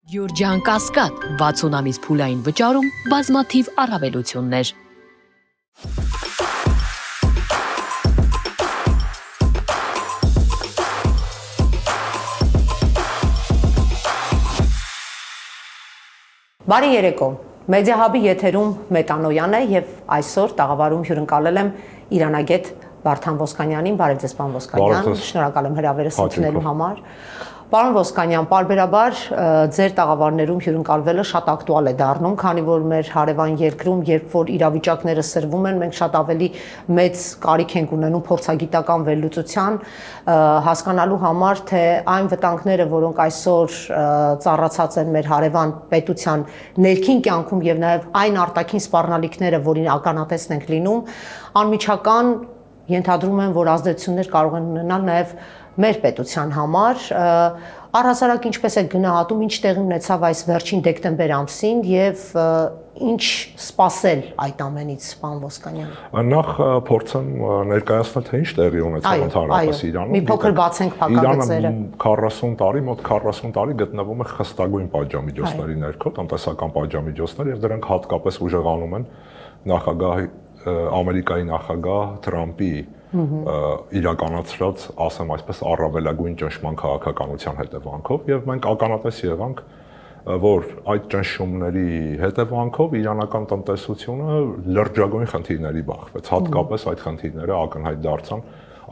Յուրջան Կասկադ 60 ամիս փուլային վճարում բազմաթիվ առավելություններ։ Բարի երեկո, Մեդիահաբի եթերում Մետանոյան է եւ այսօր տաղավարում հյուրընկալել եմ Իրանագետ Վարդան Ոսկանյանին, բարև ձեզ պարոն Ոսկանյան, շնորհակալ եմ հրավերս ընդունելու համար։ Պարոն Ոսկանյան, պարբերաբար ձեր տաղավարներում հյուրընկալվելը շատ ակտուալ է դառնում, քանի որ մեր հարևան երկրում, երբ որ իրավիճակները սրվում են, մենք շատ ավելի մեծ կարիք ենք ունենում փորձագիտական վերլուծության, հասկանալու համար, թե այն վտանգները, որոնք այսօր ծառացած են մեր հարևան պետության ներքին կյանքում եւ նաեւ այն արտաքին սպառնալիքները, որին ականատեսն ենք լինում, անմիջական ենթադրում են, որ ազդեցություններ կարող են ունենալ նաեւ մեր պետության համար, առհասարակ ինչպես է գնահատում, ինչ տեղի ունեցավ այս վերջին դեկտեմբեր ամսին եւ ինչ սպասել այդ ամենից, պարոն Ոսկանյան։ Նախ փորձեմ ներկայացնել, թե ինչ տեղի ունեցավ ընդհանրապես Իրանում։ Մի փոքր բացենք փակագծերը։ Իրանը 40 տարի, մոտ 40 տարի գտնվում է խստագույն պատժամիջոցների ներքո, տնտեսական պատժամիջոցներ, եւ դրանք հատկապես ուժեղանում են Ամերիկայի նախագահ Թրամփի իրականացրած, ասեմ այսպես, առավելագույն ճնշման քաղաքականության հետևանքով, եւ մենք ականատես եղանք, որ այդ ճնշումների հետևանքով իրանական տնտեսությունը լրջագույն խնդիրների բախվեց, հատկապես այդ խնդիրները ակնհայտ դարձան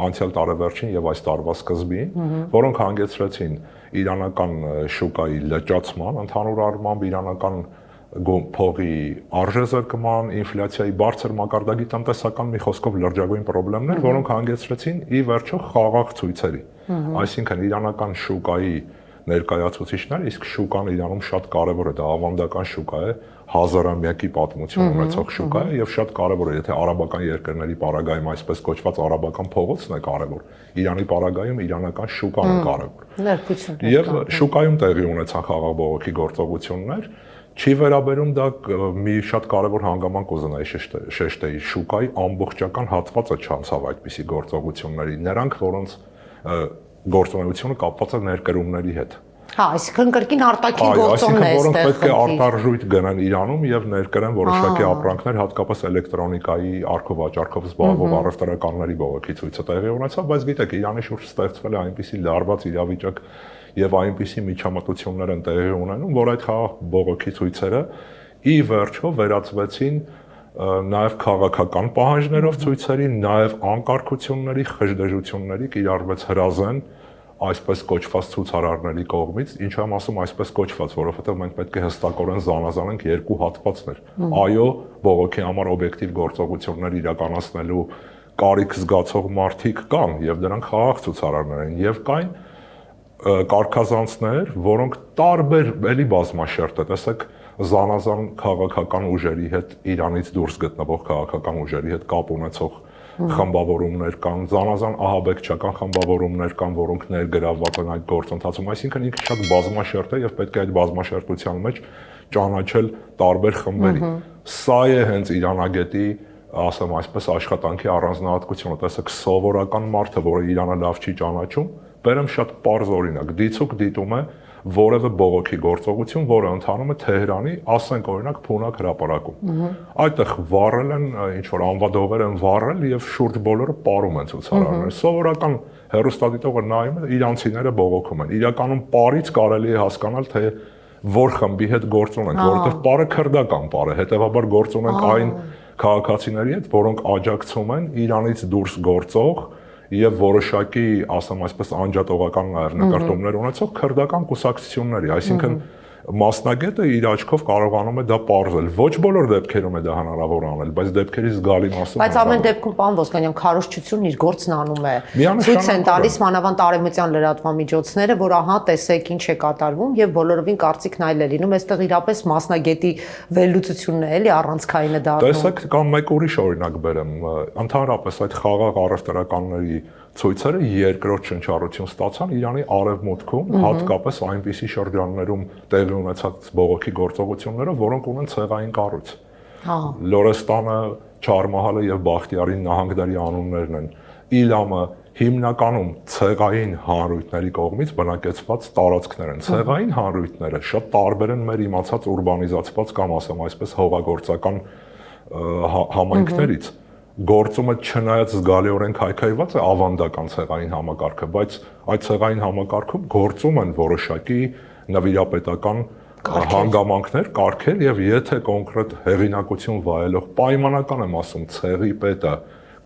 անցյալ տարեվերջին եւ այս տարվա սկզբին, որոնք հանգեցրեցին իրանական շուկայի լճացման, ընդհանուր առմամբ իրանական փողի արժեզրկման, ինֆլյացիայի բարձր մակարդակի տնտեսական մի խոսքով լրջագույն խնդիրներ, որոնք հանգեցրեցին ի վերջո խաղաղ ցույցերի։ Այսինքն իրանական շուկայի ներկայացուցիչները, իսկ շուկան Իրանում շատ կարևոր է, դա ավանդական շուկա է, հազարամյակի պատմություն ունեցող շուկա է եւ շատ կարևոր է, եթե արաբական երկրների պարագայում այսպես կոչված արաբական փողոցն է կարևոր, Իրանի պարագայում իրանական շուկան է կարևոր։ Եվ շուկայում տեղի ունեցան խաղաղ բողոքի գործողություններ, չի վերաբերում դա մի շատ կարևոր հանգամանք կուզենայի շեշտեի, շուկայի ամբողջական հատվածը չանցավ այդպիսի գործողությունների, նրանք, որոնց գործունեությունը կապված է ներկրումների հետ։ Հա, այսինքն կրկին արտաքին գործոնն է, որոնք պետք է արտարժույթ գնան Իրանում եւ ներկրեն որոշակի ապրանքներ, հատկապես էլեկտրոնիկայի առքով-վաճառքով զբաղվող առևտրականների բողոքի ցույցը տեղի ունեցավ, բայց գիտեք, Իրանի շուրջ ստեղծվել է այնպիսի լարված իրավիճակ եւ այնպիսի միջամտություններ են տեղի ունենում, որ այդ խաղաղ բողոքի ցույցերը ի վերջո վերածվեցին նաեւ քաղաքական պահանջներով ցույցերի, նաեւ անկարգությունների, խժդեժությունների կիրառվեց հրազեն այսպես կոչված ցուցարարների կողմից, ինչ եմ ասում այսպես կոչված, որովհետեւ մենք պետք է հստակորեն զանազանենք երկու հատվածներ։ Այո, բողոքի համար օբյեկտիվ գործողություններ իրականացնելու կարիք զգացող մարդիկ կան եւ դրանք խաղաղ ցուցարարներ են եւ կային կարգազանցներ, որոնք տարբեր էլի բազմաշերտ է, տեսեք, զանազան քաղաքական ուժերի հետ, Իրանից դուրս գտնվող քաղաքական ուժերի հետ կապ ունեցող խմբավորումներ կան, զանազան ահաբեկչական խմբավորումներ կան, որոնք ներգրավված են այդ գործընթացում, այսինքն ինքը շատ բազմաշերտ է եւ պետք է այդ բազմաշերտության մեջ ճանաչել տարբեր խմբերի։ Սա է հենց իրանագետի, ասեմ այսպես, աշխատանքի առանձնահատկությունը, տեսեք, սովորական մարդը, որը Իրանը լավ չի ճանաչում, բերեմ շատ պարզ օրինակ, դիցուք դիտում է որևէ բողոքի գործողություն, որը ընթանում է Թեհրանի, ասենք օրինակ Փունակ հրապարակում։ Այդտեղ վառել են, ինչ որ անվադովեր են վառել եւ շուրջ բոլորը պարում են ցուցարարները։ Սովորական հեռուստադիտողը նայում է, իրանցիները բողոքում են։ Իրականում պարից կարելի է հասկանալ, թե որ խմբի հետ գործ ունենք, որովհետեւ պարը քրդական պար է, հետեւաբար գործ ունենք այն քաղաքացիների հետ, որոնք աջակցում են Իրանից դուրս գործող եւ որոշակի, ասեմ այսպես, անջատողական նաեւ նկարտումներ ունեցող քրդական կուսակցությունների, այսինքն մասնագետը իր աչքով կարողանում է դա պարզել։ Ոչ բոլոր դեպքերում է դա հնարավոր անել, բայց դեպքերի զգալի մասում։ Բայց ամեն դեպքում, պարոն Ոսկանյան, քարոզչությունն իր գործն անում է։ Ցույց են տալիս մանավանդ արևմտյան լրատվամիջոցները, որ ահա տեսեք ինչ է կատարվում եւ բոլորովին կարծիքն այլ է լինում, այստեղ իրապես մասնագետի վերլուծությունն է, էլի առանցքայինը դառնում։ Տեսեք, կամ մեկ ուրիշ օրինակ բերեմ, ընդհանրապես այդ խաղաղ առևտրականների ցույցերը երկրորդ շնչառություն ստացան Իրանի արևմուտքում, հատկապես այնպիսի շրջաններում տեղի ունեցած բողոքի գործողությունները, որոնք ունեն ցեղային կառույց։ Լորեստանը, Չարմահալը եւ Բախտիարի նահանգների անուններն են։ Իլամը, հիմնականում ցեղային հանրույթների կողմից բնակեցված տարածքներ են։ Ցեղային հանրույթները շատ տարբեր են մեր իմացած ուրբանիզացված կամ ասեմ այսպես հողագործական համայնքներից։ Գործումը չնայած զգալիորեն քայքայված է ավանդական ցեղային համակարգը, բայց այդ ցեղային համակարգում գործում են որոշակի նվիրապետական հանգամանքներ, կարգեր եւ եթե կոնկրետ հեղինակություն վայելող պայմանական եմ ասում ցեղի պետը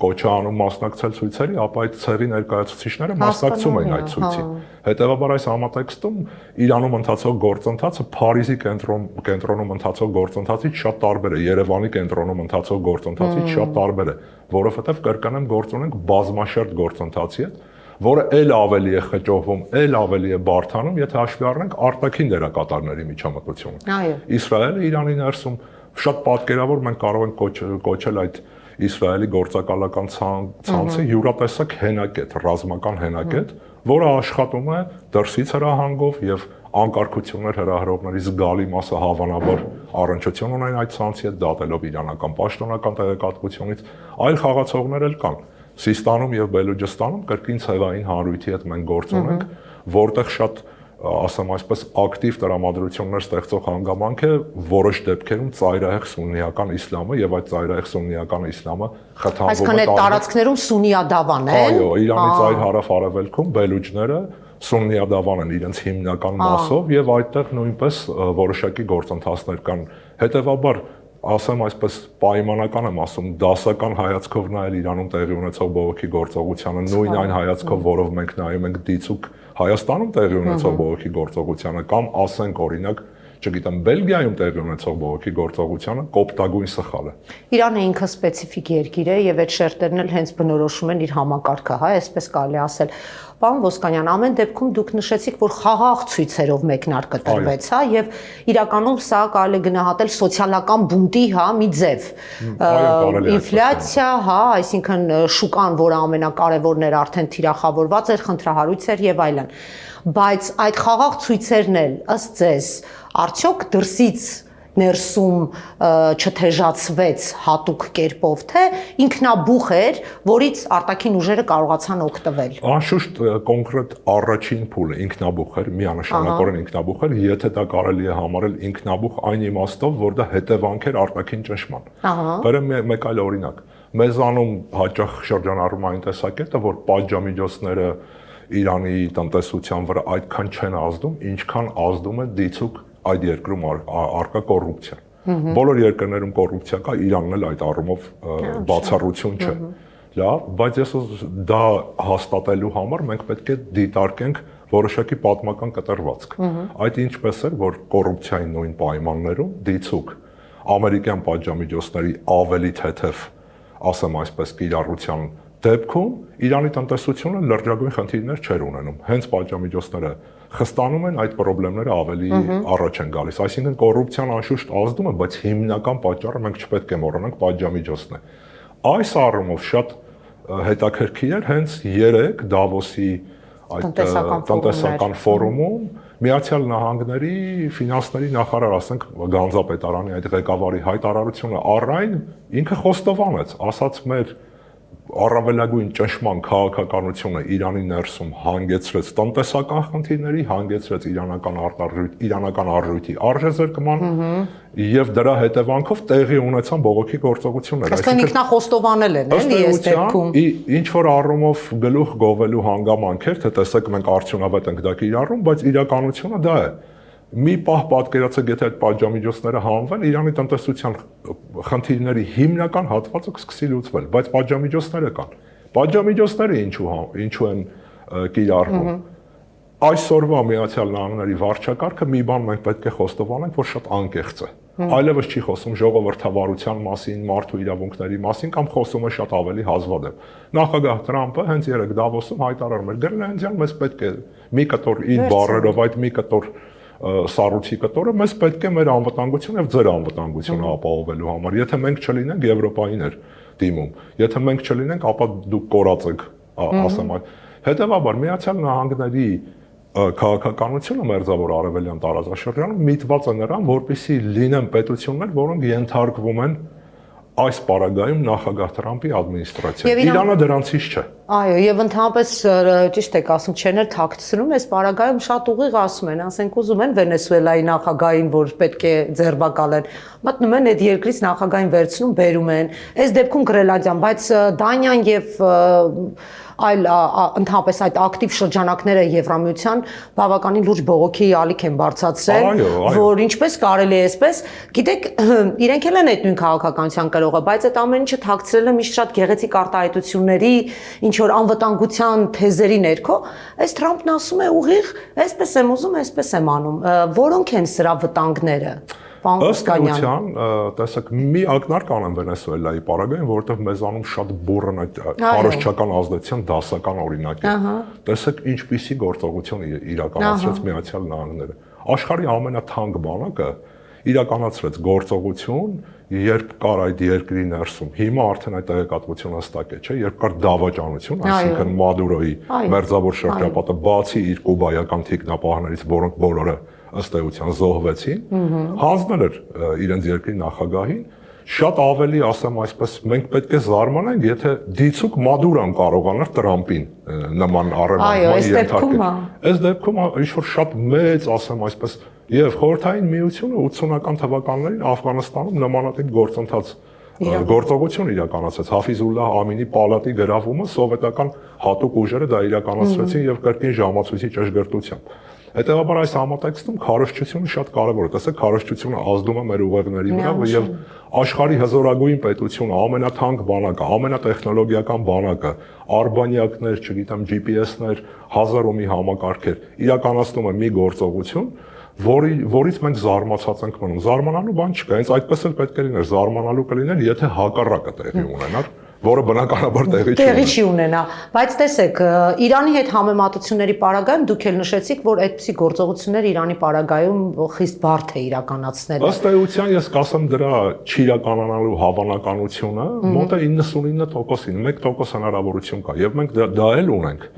կոչ է անում մասնակցել ցույցերի, ապա այդ ցեղի ներկայացուցիչները մասնակցում են այդ ցույցին։ Հետևաբար այս համատեքստում Իրանում ընթացող գործընթացը Փարիզի կենտրոնում ընթացող գործընթացից շատ տարբեր է, Երևանի կենտրոնում ընթացող գործընթացից շատ տարբեր է, որովհետև կրկնեմ գործ ունենք բազմաշերտ գործընթացի հետ, որը ել ավելի է խճովում, ել ավելի է բարդանում, եթե հաշվի առնենք արտաքին դերակատարների միջամտությունը։ Իսրայելը Իրանի ներսում շատ պատկերավոր մենք կարող ենք կոչել այդ Իսրայելի գործակալական ցանցը յուրատեսակ հենակետ, ռազմական հենակետ, որը աշխատում է դրսից հրահանգով եւ անկարգություններ հրահրողների զգալի մասը հավանաբար առնչություն ունեն այդ ցանցի հետ, դատելով իրանական պաշտոնական տեղեկատվությունից, այլ խաղացողներ էլ կան։ Սիստանում եւ Բելուջստանում կրկին ցեղային հանրույթի հետ մենք գործ ունենք, որտեղ շատ ասեմ այսպես ակտիվ տրամադրություններ ստեղծող հանգամանք է որոշ դեպքերում ծայրահեղ սուննիական իսլամը եւ այդ ծայրահեղ սուննիական իսլամը խթանվում է։ Այսինքն այդ տարածքներում սուննիադավան է։ Այո, Իրանի ծայր հարավ-արևելքում բելուջները սուննիադավան են իրենց հիմնական մասով եւ այդտեղ նույնպես որոշակի գործընթացներ կան։ Հետևաբար ասեմ այսպես պայմանական եմ ասում դասական հայացքով նայել Իրանում տեղի ունեցող բողոքի գործողությանը նույն այն հայացքով, որով մենք նայում ենք դիցուկ Հայաստանում տեղի ունեցող բողոքի գործողությանը կամ ասենք օրինակ, չգիտեմ, Բելգիայում տեղի ունեցող բողոքի գործողությանը կոպտագույն սխալ է։ Իրանը ինքը սպეციფიկ երկիր է եւ այդ շերտերն էլ հենց բնորոշում են իր համակարգը, հա, այսպես կարելի ասել։ Պարոն Ոսկանյան, ամեն դեպքում դուք նշեցիք, որ խաղաղ ցույցերով մեկնարկը տրվեց, հա, եւ իրականում սա կարելի գնահատել սոցիալական բունտի, հա, մի ձև։ Ինֆլյացիա, հա, այսինքն շուկան, որը ամենակարևորն էր, արդեն թիրախավորված էր, խնդրահարույց էր եւ այլն։ Բայց այդ խաղաղ ցույցերն էլ ըստ ձեզ արդյոք դրսից ներսում չթեժացվեց հատուկ կերպով, թե ինքնաբուխ էր, որից արտաքին ուժերը կարողացան օգտվել։ Անշուշտ կոնկրետ առաջին փուլը ինքնաբուխ էր, միանշանակորեն ինքնաբուխ էր, եթե դա կարելի է համարել ինքնաբուխ այն իմաստով, որ դա հետևանք էր արտաքին ճնշման։ Բերեմ մեկ այլ օրինակ։ Մեզանում հաճախ շրջանառվում այն տեսակետը, որ պատժամիջոցները Իրանի տնտեսության վրա այդքան չեն ազդում, ինչքան ազդում է դիցուկ այդ երկրում արկա կոռուպցիա։ Բոլոր երկրներում կոռուպցիա կա, Իրանն էլ այդ առումով բացառություն չէ։ Լավ, բայց ես դա հաստատելու համար մենք պետք է դիտարկենք որոշակի պատմական կտրվածք։ Այդ ինչպես էր, որ կոռուպցիայի նույն պայմաններում դիցուկ ամերիկյան պատժամիջոցների ավելի թեթև, ասեմ այսպես, կիրառության դեպքում Իրանի տնտեսությունը լրջագույն խնդիրներ չէր ունենում։ Հենց պատժամիջոցները խստանում են, այդ խնդիրները ավելի առաջ են գալիս։ Այսինքն կոռուպցիան անշուշտ ազդում է, բայց հիմնական պատճառը մենք չպետք է մոռանանք պատժամիջոցն է։ Այս առումով շատ հետաքրքիր էր հենց 3 Դավոսի այդ տնտեսական ֆորումում Միացյալ Նահանգների ֆինանսների նախարար, ասենք, Գանձապետարանի այդ ղեկավարի հայտարարությունը առայն ինքը խոստովանեց, ասաց մեր առավելագույն ճնշման քաղաքականությունը Իրանի ներսում հանգեցրեց տնտեսական խնդիրների, հանգեցրեց իրանական արժույթի արժեզրկման եւ դրա հետևանքով տեղի ունեցան բողոքի գործողություններ։ Այսինքն ինքնախոստովանել են, էլի, այս դեպքում։ Ինչ որ առումով գլուխ գովելու հանգամանք էր, թե տեսեք մենք արդյունավետ ենք դա կիրառում, բայց իրականությունը դա է։ Մի պահ պատկերացեք, եթե այդ պատժամիջոցները հանվեն, Իրանի տնտեսության խնդիրների հիմնական հատվածը կսկսի լուծվել, բայց պատժամիջոցները կան։ Պատժամիջոցները ինչու են կիրառվում։ Այսօրվա Միացյալ Նահանգների վարչակարգը մի բան մենք պետք է խոստովանենք, որ շատ անկեղծ է։ Այլևս չի խոսում ժողովրդավարության մասին, մարդու իրավունքների մասին կամ խոսում է շատ ավելի հազվադեպ։ Նախագահ Թրամփը հենց 3 Դավոսում հայտարարում էր. «Գրիլանդիան մեզ պետք է մի կտոր իր բառերով այդ մի կտոր սառույցի կտորը մեզ պետք է մեր անվտանգությունը եւ ձեր անվտանգությունը ապահովելու համար։ Եթե մենք չլինենք, Եվրոպային էր դիմում։ Եթե մենք չլինենք, ապա դուք կորած եք», ասեմ այդ։ Հետևաբար Միացյալ Նահանգների քաղաքականությունը մերձավոր արևելյան տարածաշրջանում միտված է նրան, որպեսզի լինեն պետություններ, որոնք ենթարկվում են այս պարագայում նախագահ Թրամփի ադմինիստրացիան։ Իրանը դրանցից չէ։ Այո, եւ ընդհանրապես ճիշտ եք ասում, չեն էլ թաքցնում, այս պարագայում շատ ուղիղ ասում են, ասենք ուզում են Վենեսուելայի նախագահին, որ պետք է ձերբակալեն, մտնում են այդ երկրից նախագահին վերցնում, բերում են։ Այս դեպքում Գրելադյան, բայց Դանիան եւ այլ ընդհանրապես այդ ակտիվ շրջանակները Եվրամիության բավականին լուրջ բողոքի ալիք են բարձրացրել, որ ինչպես կարելի է այսպես, գիտեք, իրենք էլ են այդ նույն քաղաքականության կրողը, բայց այդ ամեն ինչը թաքցրել է միշտ շատ գեղեցիկ արտահայտությունների, ինչ որ անվտանգության թեզերի ներքո, այս Թրամփն ասում է ուղիղ, այսպես եմ ուզում, այսպես եմ անում։ Որոնք են սրա վտանգները։ Ըստ էության, տեսեք, մի ակնարկ անեմ Վենեսուելայի պարագային, որովհետև մեզանում շատ բուռն այդ քարոզչական ազդեցության դասական օրինակ է։ Տեսեք, ինչպիսի գործողություն իրականացրեց Միացյալ Նահանգները։ Աշխարհի ամենաթանկ բանակը իրականացրեց գործողություն, երբ կար այդ երկրի ներսում։ Հիմա արդեն այդ տեղեկատվությունը հստակ է, չէ՞, երբ կար դավաճանություն, այսինքն Մադուրոյի մերձավոր շրջապատը բացի իր կուբայական թիկնապահներից, որոնք բոլորը ըստ էության զոհվեցին, հանձնել էր իրենց երկրի նախագահին, շատ ավելի, ասեմ այսպես, մենք պետք է զարմանանք, եթե դիցուկ Մադուրան կարողանար Տրամփին նման առևանգման ենթարկել։ Այս դեպքում ինչ-որ շատ մեծ, ասեմ այսպես, եւ Խորհրդային Միությունը 80-ական թվականներին Աֆղանստանում նմանատիպ գործողություն իրականացրեց։ Հաֆիզուլլահ Ամինի պալատի գրավումը սովետական հատուկ ուժերը դա իրականացրեցին եւ կրկին ժամացույցի ճշգրտությամբ։ Հետևաբար այս համատեքստում քարոզչությունը շատ կարևոր է։ Տեսեք, քարոզչությունը ազդում է մեր ուղեղների վրա եւ աշխարհի հզորագույն պետությունը, ամենաթանկ բանակը, ամենատեխնոլոգիական բանակը, արբանյակներ, չգիտեմ, GPS-ներ, հազար ու մի համակարգեր իրականացնում է մի գործողություն, որից մենք զարմացած ենք մնում։ Զարմանալու բան չկա, հենց այդպես էլ պետք է լիներ, զարմանալու կլիներ, եթե հակառակը տեղի ունենար, որը բնականաբար տեղի չի ունենա, բայց տեսեք, Իրանի հետ համեմատությունների պարագայում դուք էլ նշեցիք, որ այդպիսի գործողություններ Իրանի պարագայում խիստ բարդ է իրականացնել։ Ըստ էության ես կասեմ դրա չիրականանալու հավանականությունը մոտ է 99%-ին, 1% հնարավորություն կա, եւ մենք դա էլ ունենք։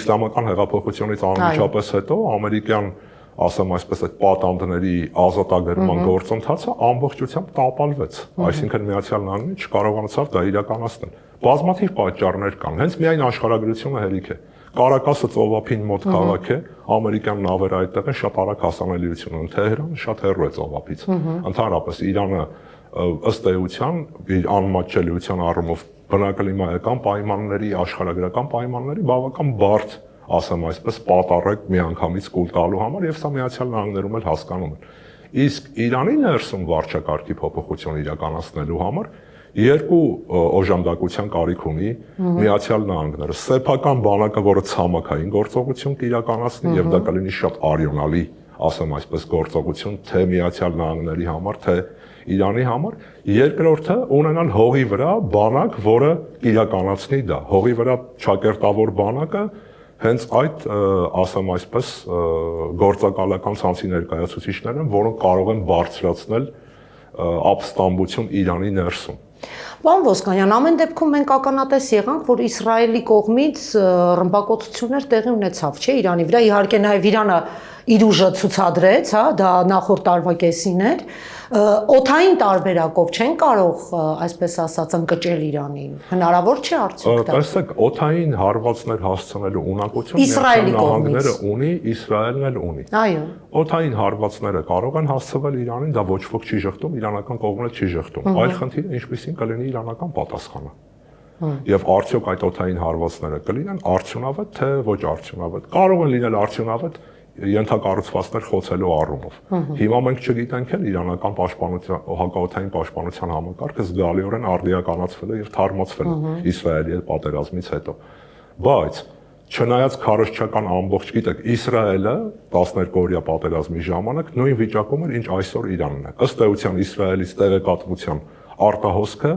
Իսլամական հեղափոխությունից անմիջապես հետո ամերիկյան, ասեմ այսպես, այդ պատանդների ազատագրման գործընթացը ամբողջությամբ տապալվեց, այսինքն Միացյալ Նահանգները չկարողացավ դա իրականացնել։ Բազմաթիվ պատճառներ կան, հենց միայն աշխարհագրությունը հերիք է։ Կարակասը ծովափին մոտ քաղաք է, ամերիկյան նավերը այդտեղ են, շատ արագ հասանելիություն ունեն, Թեհրանը շատ հեռու է ծովափից։ Ընդհանրապես Իրանը ըստ էության իր անմատչելիության առումով բնակլիմայական պայմանների, աշխարհագրական պայմանների բավական բարդ, ասեմ այսպես, պատարակ միանգամից կուլ տալու համար եւ սա Միացյալ Նահանգներում էլ հասկանում են։ Իսկ Իրանի ներսում վարչակարգի փոփոխություն իրականացնելու համար երկու օժանդակության կարիք ունի Միացյալ Նահանգները։ Սեփական բանակը, որը ցամաքային գործողություն կիրականացնի եւ դա կլինի շատ արյունալի, ասեմ այսպես, գործողություն թե Միացյալ Նահանգների համար, թե Իրանի համար, երկրորդը ունենալ հողի վրա բանակ, որը իրականացնի դա։ Հողի վրա ճակերտավոր բանակը հենց այդ, ասեմ այսպես, գործակալական ցանցի ներկայացուցիչներն են, որոնք կարող են բարձրացնել ապստամբություն Իրանի ներսում։ Պարոն Ոսկանյան, ամեն դեպքում մենք ականատես եղանք, որ Իսրայելի կողմից ռմբակոծություններ տեղի ունեցավ, չէ, Իրանի վրա, իհարկե նաև Իրանը իր ուժը ցուցադրեց, հա, դա նախորդ տարվա կեսին էր, օդային տարբերակով չեն կարող, այսպես ասած, ընկճել Իրանին, հնարավոր չէ արդյոք դա։ Տեսեք, օդային հարվածներ հասցնելու ունակություն Միացյալ Նահանգները ունի, Իսրայելն էլ ունի։ Այո։ Օդային հարվածները կարող են հասցվել Իրանին, դա ոչ ոք չի շղթում, իրանական կողմը չի շղթում։ Այլ խնդիրը ինչպեսին կլինի իրանական պատասխանը։ Եվ արդյոք այդ օդային հարվածները կլինեն արդյունավետ թե ոչ արդյունավետ։ Կարող են լինել արդյունավետ ենթակառուցվածքներ խոցելու առումով։ Հիմա մենք չգիտենք էլ իրանական պաշտպանության, հակաօդային պաշտպանության համակարգը զգալիորեն արդիականացվել է եւ թարմացվել է Իսրայելի հետ պատերազմից հետո։ Բայց չնայած քարոզչական ամբողջ, գիտեք, Իսրայելը 12-օրյա պատերազմի ժամանակ նույն վիճակում էր, ինչ այսօր Իրանն է։ Ըստ էության Իսրայելից տեղեկատվության արտահոսքը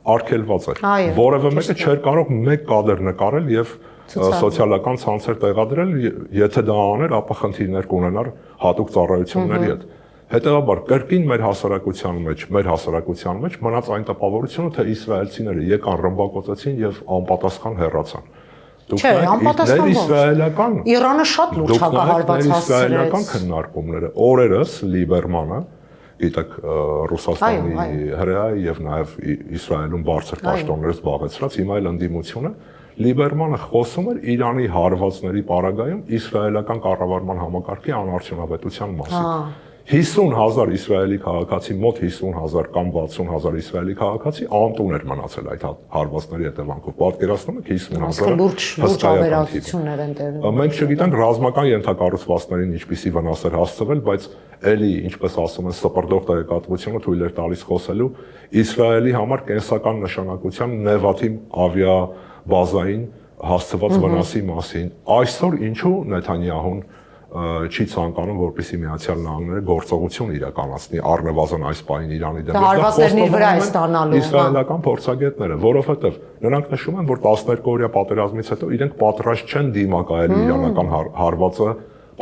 արգելված էր։ Որևէ մեկը չէր կարող մեկ կադր նկարել եւ սոցիալական ցանցեր տեղադրել, եթե դա աներ, ապա խնդիրներ կունենար հատուկ ծառայությունների հետ։ Հետևաբար կրկին մեր հասարակության մեջ մնաց այն տպավորությունը, թե իսրայելցիները եկան ռմբակոծեցին եւ անպատասխան հեռացան։ Չէ, անպատասխան իսրայելական Իրանը շատ լուրջ հակահարված հասցրեց։ Իսրայելական քննարկումները օրերս Լիբերմանը, գիտեք, Ռուսաստանի հրեա եւ նաեւ Իսրայելում բարձր պաշտոններ զբաղեցրած, հիմա էլ ընդդիմությունը Լիբերմանը խոսում էր Իրանի հարվածների պարագայում իսրայելական կառավարման համակարգի անարդյունավետության մասին։ 50,000 իսրայելի քաղաքացի, մոտ 50,000 կամ 60,000 իսրայելի քաղաքացի անտուն էր մնացել այդ հարվածների հետևանքով։ Պատկերացնում եք 50,000 լուրջ ավերածություններ են տեղի։ Մենք չգիտենք ռազմական ենթակառուցվածքներին ինչպիսի վնաս էր հասցվել, բայց էլի, ինչպես ասում են, սպրդող տեղեկատվությունը թույլ էր տալիս խոսելու Իսրայելի համար կենսական նշանակության Նևաթիմ ավիաբազային հասցված վնասի մասին։ Այսօր ինչու Նեթանյահուն չի ցանկանում, որպեսզի Միացյալ Նահանգները գործողություն իրականացնի առնվազն այս պահին Իրանի դեմ։ Հարվածների վրա է ստանալու իսրայելական փորձագետները, որովհետև նրանք նշում են, որ 12-օրյա պատերազմից հետո իրենք պատրաստ չեն դիմակայելու իրանական հարվածը,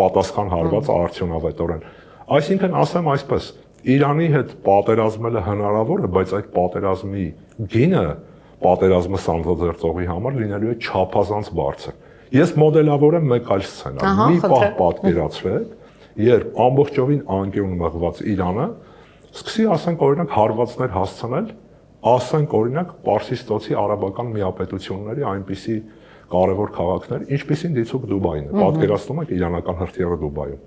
պատասխան հարվածը արդյունավետորեն։ Այսինքն ասեմ այսպես, Իրանի հետ պատերազմելը հնարավոր է, բայց այդ պատերազմի գինը պատերազմը սանձազերծողի համար լինելու է չափազանց բարձր։ Ես մոդելավորեմ մեկ այլ սցենար։ Մի պահ պատկերացրեք, երբ ամբողջովին անկյուն մղված Իրանը սկսի, ասենք օրինակ, հարվածներ հասցնել, ասենք օրինակ Պարսից ծոցի արաբական միապետությունների այնպիսի կարևոր քաղաքներ, ինչպիսին դիցուք Դուբայն է։ Պատկերացնում եք իրանական հրթիռը Դուբայում։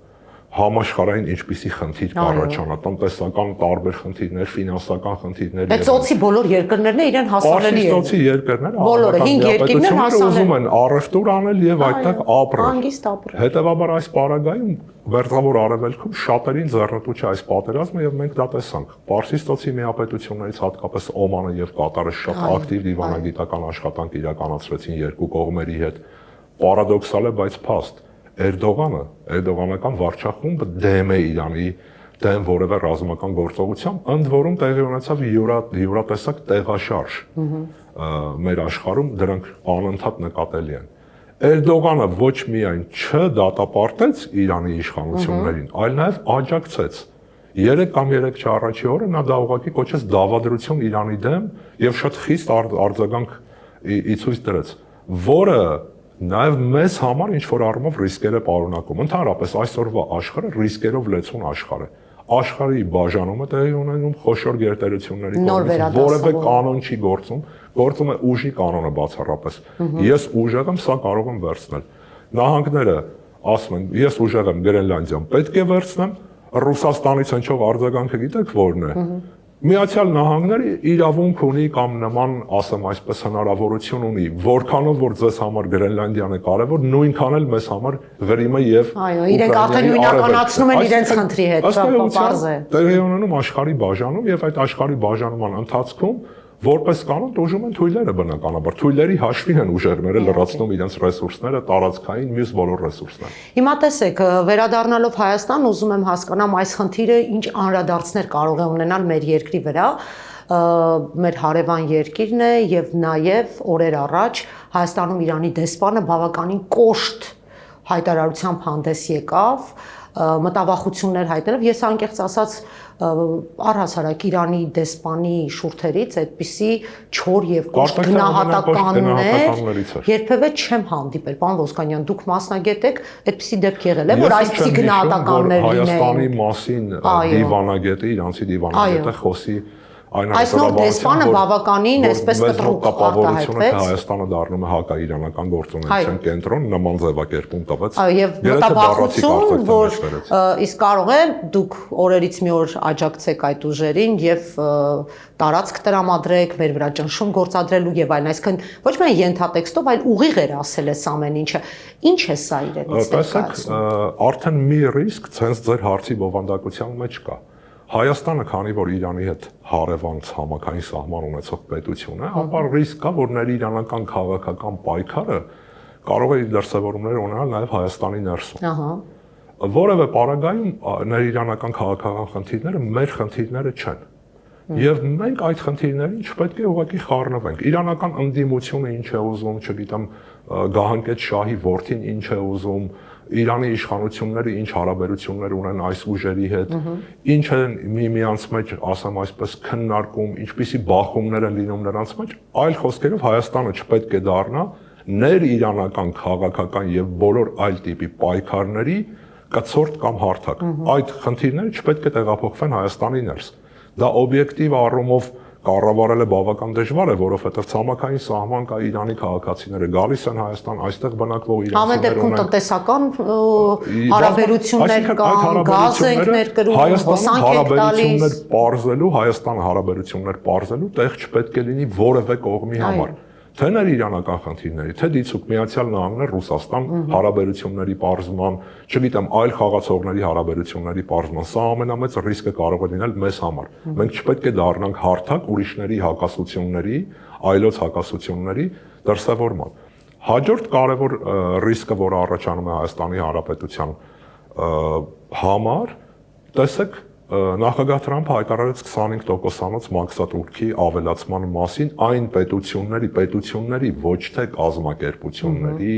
Համաշխարհային ինչպիսի խնդիր կառաջանա, տնտեսական տարբեր խնդիրներ, ֆինանսական խնդիրներ։ Այդ ծոցի բոլոր երկրներն իրեն հասանելի են։ Ծոցի երկրները բոլորը 5 երկիրներ հասանելի ուզում են առևտուր անել եւ այդտեղ ապրել։ Հանգիստ ապրել։ Հետևաբար այս պարագայում Մերձավոր Արևելքում շատերին ձեռնտու չէ այս պատերազմը եւ մենք դա տեսանք։ Պարսից ծոցի միապետություններից հատկապես Օմանը եւ Կատարը շատ ակտիվ դիվանագիտական աշխատանք իրականացրեցին երկու կողմերի հետ։ Պարադոքսալ է, բայց փաստ։ Էրդողանական վարչախումբը դեմ է Իրանի դեմ որևէ ռազմական գործողության, ընդ որում տեղի ունեցավ յուրատեսակ տեղաշարժ մեր աշխարհում, դրանք անընդհատ նկատելի են։ Էրդողանը ոչ միայն չդատապարտեց Իրանի իշխանություններին, այլ նաև աջակցեց։ 3 կամ 3 առաջի օրը նա դա ուղղակի կոչեց դավադրություն Իրանի դեմ եւ շատ խիստ արձագանք ի ցույց դրեց, որը նաև մեզ համար ինչ որ առումով ռիսկեր է պարունակում։ Ընդհանրապես այսօրվա աշխարհը ռիսկերով լեցուն աշխարհ է։ Աշխարհի բաժանումը տեղի ունենում խոշոր գերտերությունների կողմից, որևէ կանոն չի գործում է ուժի կանոնը բացառապես։ Ես ուժեղ եմ, սա կարող եմ վերցնել։ Նահանգները ասում են, ես ուժեղ եմ, Գրենլանդիան պետք է վերցնեմ, Ռուսաստանից հնչող արձագանքը գիտեք որն է։ Միացյալ Նահանգները իրավունք ունի կամ նման, ասեմ այսպես, հնարավորություն ունի, որքանով որ ձեզ համար Գրենլանդիան է կարևոր, նույնքան էլ մեզ համար Ղրիմը եւ Այո, իրենք արդեն նույնականացնում են իրենց խնդրի հետ, պարզ է։ Տեղի ունենում աշխարհի բաժանում եւ այդ աշխարհի բաժանման ընթացքում որպես կանոն դժում են թույլերը բնականաբար։ Թույլերի հաշվին են ուժերները լրացնում իրենց ռեսուրսները, տարածքային մյուս բոլոր ռեսուրսները։ Հիմա տեսեք, վերադառնալով Հայաստան, ուզում եմ հասկանամ այս խնդիրը ինչ անդրադարձներ կարող է ունենալ մեր երկրի վրա, մեր հարևան երկիրն է եւ նաեւ օրեր առաջ Հայաստանում Իրանի դեսպանը բավականին կոշտ հայտարարությամբ հանդես եկավ, մտավախություններ հայտնելով, ես անկեղծ ասած առհասարակ Իրանի դեսպանի շուրթերից այդպիսի չոր եւ կոշտ գնահատականներ երբևէ չեմ հանդիպել։ Պարոն Ոսկանյան, դուք մասնագետ եք, այդպիսի դեպք եղել է, որ այսպիսի գնահատականներ լինեն։ Հայաստանի մասին դիվանագետը, իրանցի դիվանագետը խոսի Այս նոր դեսպանը բավականին այսպես կտրուկ արտահայտվեց։ Հայաստանը դառնում է հակաիրանական գործունեության կենտրոն, նման ձևակերպում տվեց։ Եվ մտավախություն, որ իսկ կարող է դուք օրերից մի օր աջակցեք այդ ուժերին եւ տարածք տրամադրեք, մեր վրա ճնշում գործադրելու եւ այլն, այսինքն ոչ միայն ենթատեքստով, այլ ուղիղ էր ասել այս ամեն ինչը։ Ինչ է սա իրենից ներկայացնում։ Արդեն մի ռիսկ ցենց ձեր հարցի բովանդակության մեջ կա։ Հայաստանը, քանի որ Իրանի հետ հարևան ցամաքային սահման ունեցող պետություն է, ապա ռիսկ կա, որ ներիրանական քաղաքական պայքարը կարող է իր դրսևորումներ ունենալ նաև Հայաստանի ներսում։ Որևէ պարագայում ներիրանական քաղաքական խնդիրները մեր խնդիրները չեն։ Եվ մենք այդ խնդիրներին չպետք է ուղղակի խառնվենք։ Իրանական ընդդիմությունը ինչ է ուզում, չգիտեմ, Գահանկետ շահի որդին ինչ է ուզում, Իրանի իշխանությունները ինչ հարաբերություններ ունեն այս ուժերի հետ, ինչ են միմյանց մեջ, ասեմ այսպես, քննարկում, ինչպիսի բախումներ են լինում նրանց մեջ, այլ խոսքերով Հայաստանը չպետք է դառնա ներիրանական քաղաքական եւ բոլոր այլ տիպի պայքարների կցորդ կամ հարթակ։ Այդ խնդիրները չպետք է տեղափոխվեն Հայաստանի ներս։ Դա օբյեկտիվ առումով կառավարելը բավական դժվար է, որովհետև ցամաքային սահման կա, Իրանի քաղաքացիները գալիս են Հայաստան, այստեղ բնակվող իրանցիներ Համենայնիվ տնտեսական հարաբերություններ կան, գազ ենք ներկրում, հոսանք ենք տալիս։ Հայաստանը հարաբերություններ պարզելու տեղ չպետք է լինի որևէ կողմի համար։ Թե ներ իրանական խնդիրների, թե դիցուք Միացյալ Նահանգներ, Ռուսաստան հարաբերությունների պարզման, չգիտեմ, այլ խաղացողների հարաբերությունների պարզման, սա ամենամեծ ռիսկը կարող է լինել մեզ համար։ Մենք չպետք է դառնանք հարթակ ուրիշների հակասությունների, այլոց հակասությունների դրսևորման։ Հաջորդ կարևոր ռիսկը, որը առաջանում է Հայաստանի Հանրապետության համար, տեսեք, նախագահ Թրամփը հայտարարեց 25%-անոց մաքսատուրքի ավելացման մասին այն պետությունների, ոչ թե կազմակերպությունների,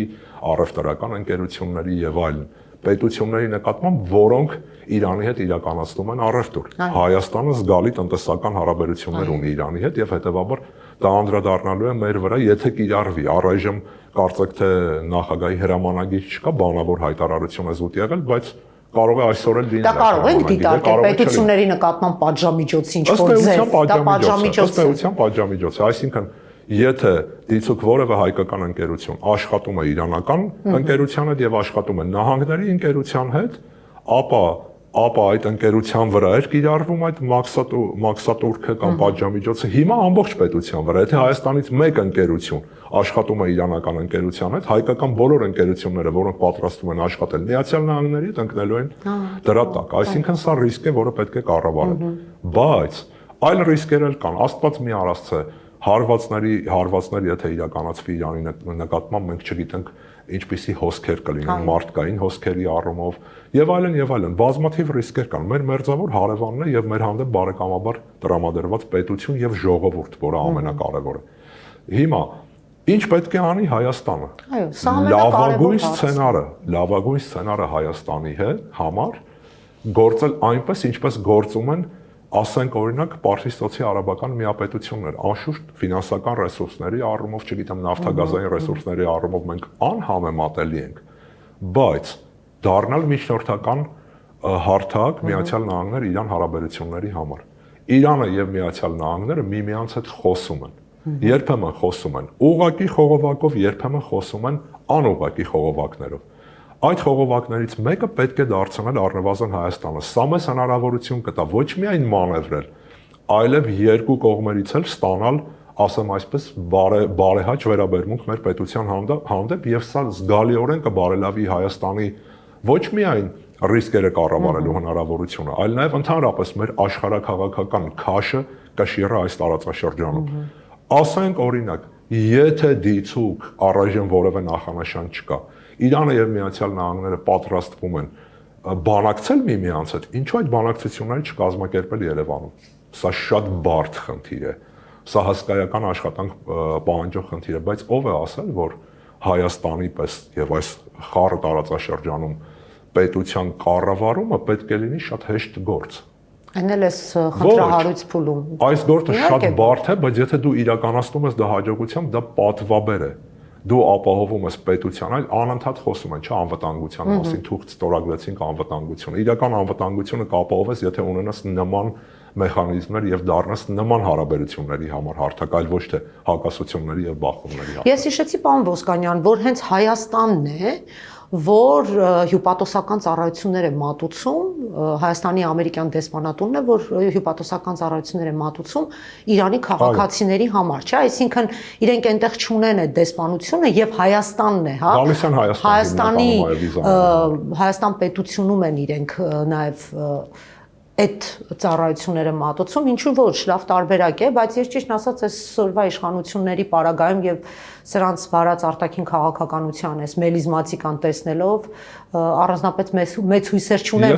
առևտրական ընկերությունների եւ այլն պետությունների նկատմամբ, որոնք Իրանի հետ իրականացնում են առևտուր։ Հայաստանը զգալի տնտեսական հարաբերություններ ունի Իրանի հետ եւ հետեւաբար դա անդրադառնալու է մեր վրա, եթե կիրառվի։ Առայժմ կարծեք թե նախագահի հրամանագիր չկա, բանավոր հայտարարություն է զուտ եղել, բայց կարող է այսօր էլ լինել։ Դա կարող ենք դիտարկել պետությունների նկատմամբ պատժամիջոցի ինչ-որ ձև, դա պատժամիջոց է։ Պատժամիջոց է, այսինքն եթե դիցուք որևէ հայկական ընկերություն աշխատում է իրանական ընկերության հետ եւ աշխատում է նահանգների ընկերության հետ, ապա այդ ընկերության վրա էր կիրառվում այդ մաքսատուրքը կամ պատժամիջոցը, հիմա ամբողջ պետության վրա։ Եթե Հայաստանից մեկ ընկերություն աշխատում է իրանական ընկերության հետ, հայկական բոլոր ընկերությունները, որոնք պատրաստվում են աշխատել Միացյալ Նահանգների հետ, ընկնելու են դրա տակ։ Այսինքն սա ռիսկ է, որը պետք է կառավարել։ Բայց այլ ռիսկեր էլ կան, Աստված մի արածը, հարվածներ եթե իրականացվի Իրանի նկատմամբ, մենք չգիտենք ինչպիսի հոսքեր կլինեն մարդկային հոսքերի առումով եւ այլն, բազմաթիվ ռիսկեր կան։ Մեր մերձավոր հարևանն է եւ մեր հանդեպ բարեկամաբար տրամադրված պետություն եւ ժողովուրդ, որը ամենակարևորը։ Հիմա ինչ պետք է անի Հայաստանը։ Այո, սա ամենակարևոր լավագույն սցենարը Հայաստանի համար գործել այնպես, ինչպես գործում են, ասենք օրինակ Պարսից ծոցի արաբական միապետություններ, անշուշտ ֆինանսական ռեսուրսների առումով, չգիտեմ, նավթագազային ռեսուրսների առումով մենք անհամեմատելի ենք, բայց դառնալ միջնորդական հարթակ Միացյալ Նահանգներ Իրան հարաբերությունների համար։ Իրանը եւ Միացյալ Նահանգները միմյանց հետ խոսում են։ Երբեմն խոսում են ուղղակի խողովակով, երբեմն խոսում են անուղղակի խողովակներով։ Այդ խողովակներից մեկը պետք է դարձնել առնվազն Հայաստանը։ Սա մեզ հնարավորություն կտա ոչ միայն մանևրել, այլև երկու կողմերից էլ ստանալ, ասեմ այսպես, բարեհաճ վերաբերմունք մեր պետության հանդեպ եւ սա զգալիորեն կբարելավի Հայաստանի ոչ միայն ռիսկերը կառավարելու հնարավորությունը, այլ նաեւ ընդհանրապես մեր աշխարհաքաղաքական քաշը կշիռի այս տարածաշրջանում։ Ասենք օրինակ, եթե դիցուք առայժմ որևէ նախանշան չկա, Իրանը եւ Միացյալ Նահանգները պատրաստվում են բանակցել միմյանց հետ, ինչու այդ բանակցությունները չկազմակերպել Երևանում։ Սա շատ բարդ խնդիր է։ Սա հսկայական աշխատանք պահանջող խնդիր է, բայց ով է ասել, որ Հայաստանի պես եւ այս խառը տարածաշրջանում պետության կառավարումը պետք է լինի շատ հեշտ գործ։ Այն էլ է խնդրահարույց փուլում։ Այս գործը շատ բարդ է, բայց եթե դու իրականացնում ես դա հաջողությամբ, դա պատվաբեր է։ Դու ապահովում ես պետության, այլ անընդհատ խոսում են, չէ, անվտանգության մասին, թուղթ ստորագրեցինք անվտանգությունը։ Իրական անվտանգությունը կապահովես, եթե ունենաս նման մեխանիզմներ եւ դառնաս նման հարաբերությունների համար հարթակ, այլ ոչ թե հակասությունների եւ բախումների համար։ Ես հիշեցի, պարոն Ոսկանյան, որ հենց Հայաստանն է, որ հյուպատոսական ծառայություններ է մատուցում, Հայաստանի ամերիկյան դեսպանատունն է, որ հյուպատոսական ծառայություններ է մատուցում Իրանի քաղաքացիների համար, չէ՞, այսինքն իրենք այնտեղ չունեն այդ դեսպանությունը եւ Հայաստանն է, հա։ Գալիս են Հայաստան պետությունում են իրենք նաեւ այդ ծառայությունները մատուցում, ինչու ոչ, լավ տարբերակ է, բայց ես ճիշտ ասած այս սորվա իշխանությունների պարագայում եւ սրանց վարած արտաքին քաղաքականության այս մելիզմատիկան տեսնելով առանձնապես մեծ հույսեր չունեմ,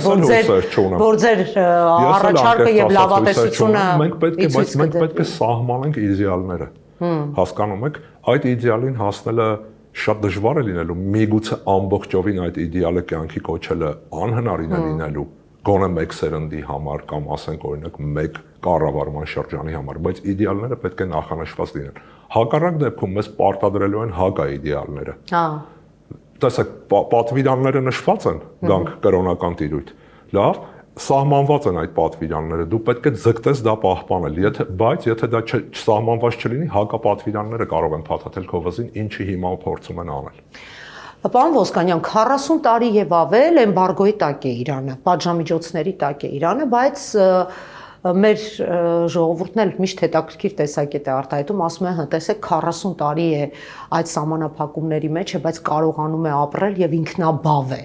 որ ձեր առաջարկը եւ լավատեսությունը մենք պետք է սահմանենք իդեալները։ Հասկանում եք, այդ իդեալին հասնելը շատ դժվար է լինելու, միգուցե ամբողջովին այդ իդեալը կյանքի կոչելը անհնարին է լինելու գոնե մեկ սերնդի համար կամ ասենք օրինակ մեկ կառավարման շրջանի համար, բայց իդեալները պետք է նախանշված լինեն։ Հակառակ դեպքում մեզ պարտադրելու են հակա իդեալները։ Հա։ Տեսեք, պատվիրանները նշված են, գանք կրոնական տիրույթ։ Լավ, սահմանված են այդ պատվիրանները, դու պետք է ձգտես դա պահպանել, բայց եթե դա չսահմանված չլինի, հակապատվիրանները կարող են փաթաթել քո վզին, ինչի հիմա փորձում են անել։ Պարոն Ոսկանյան, 40 տարի եւ ավել էմբարգոյի տակ է Իրանը, պատժամիջոցների տակ է Իրանը, բայց մեր ժողովուրդն էլ միշտ հետաքրքիր տեսակետ է արտահայտում, ասում է, տեսեք 40 տարի է այդ սահմանափակումների մեջ է, բայց կարողանում է ապրել եւ ինքնաբավ է։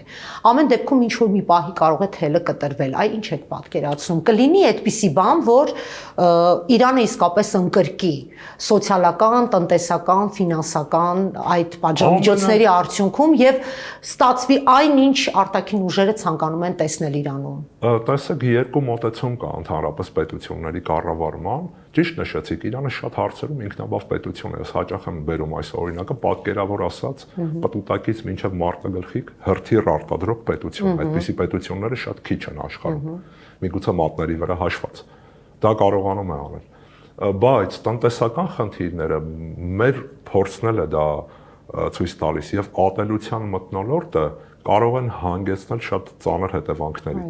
Ամեն դեպքում ինչ որ մի պահի կարող է թելը կտրվել։ Այ ինչ եք պատկերացնում։ Կլինի այդպիսի բան, որ Իրանը իսկապես ընկրկի սոցիալական, տնտեսական, ֆինանսական այդ պատժամիջոցների արդյունքում եւ ստացվի այն, ինչ արտաքին ուժերը ցանկանում են տեսնել Իրանում։ Տեսեք, երկու մոտեցում կա ընդհանրապես պետությունների կառավարման, ճիշտ նշեցիք, Իրանը շատ հարցերում ինքնաբավ պետություն է, ես հաճախ եմ բերում այս օրինակը, պատկերավոր ասած, պտուտակից մինչև մարտագլխիկ հրթիռ արտադրող պետություն, այդպիսի պետությունները շատ քիչ են աշխարհում, միգուցե մատների վրա հաշված, դա կարողանում է անել, բայց տնտեսական խնդիրները մեր փորձն է դա ցույց տալիս եւ ատելության մթնոլորտը կարող են հանգեցնել շատ ծանր հետևանքների։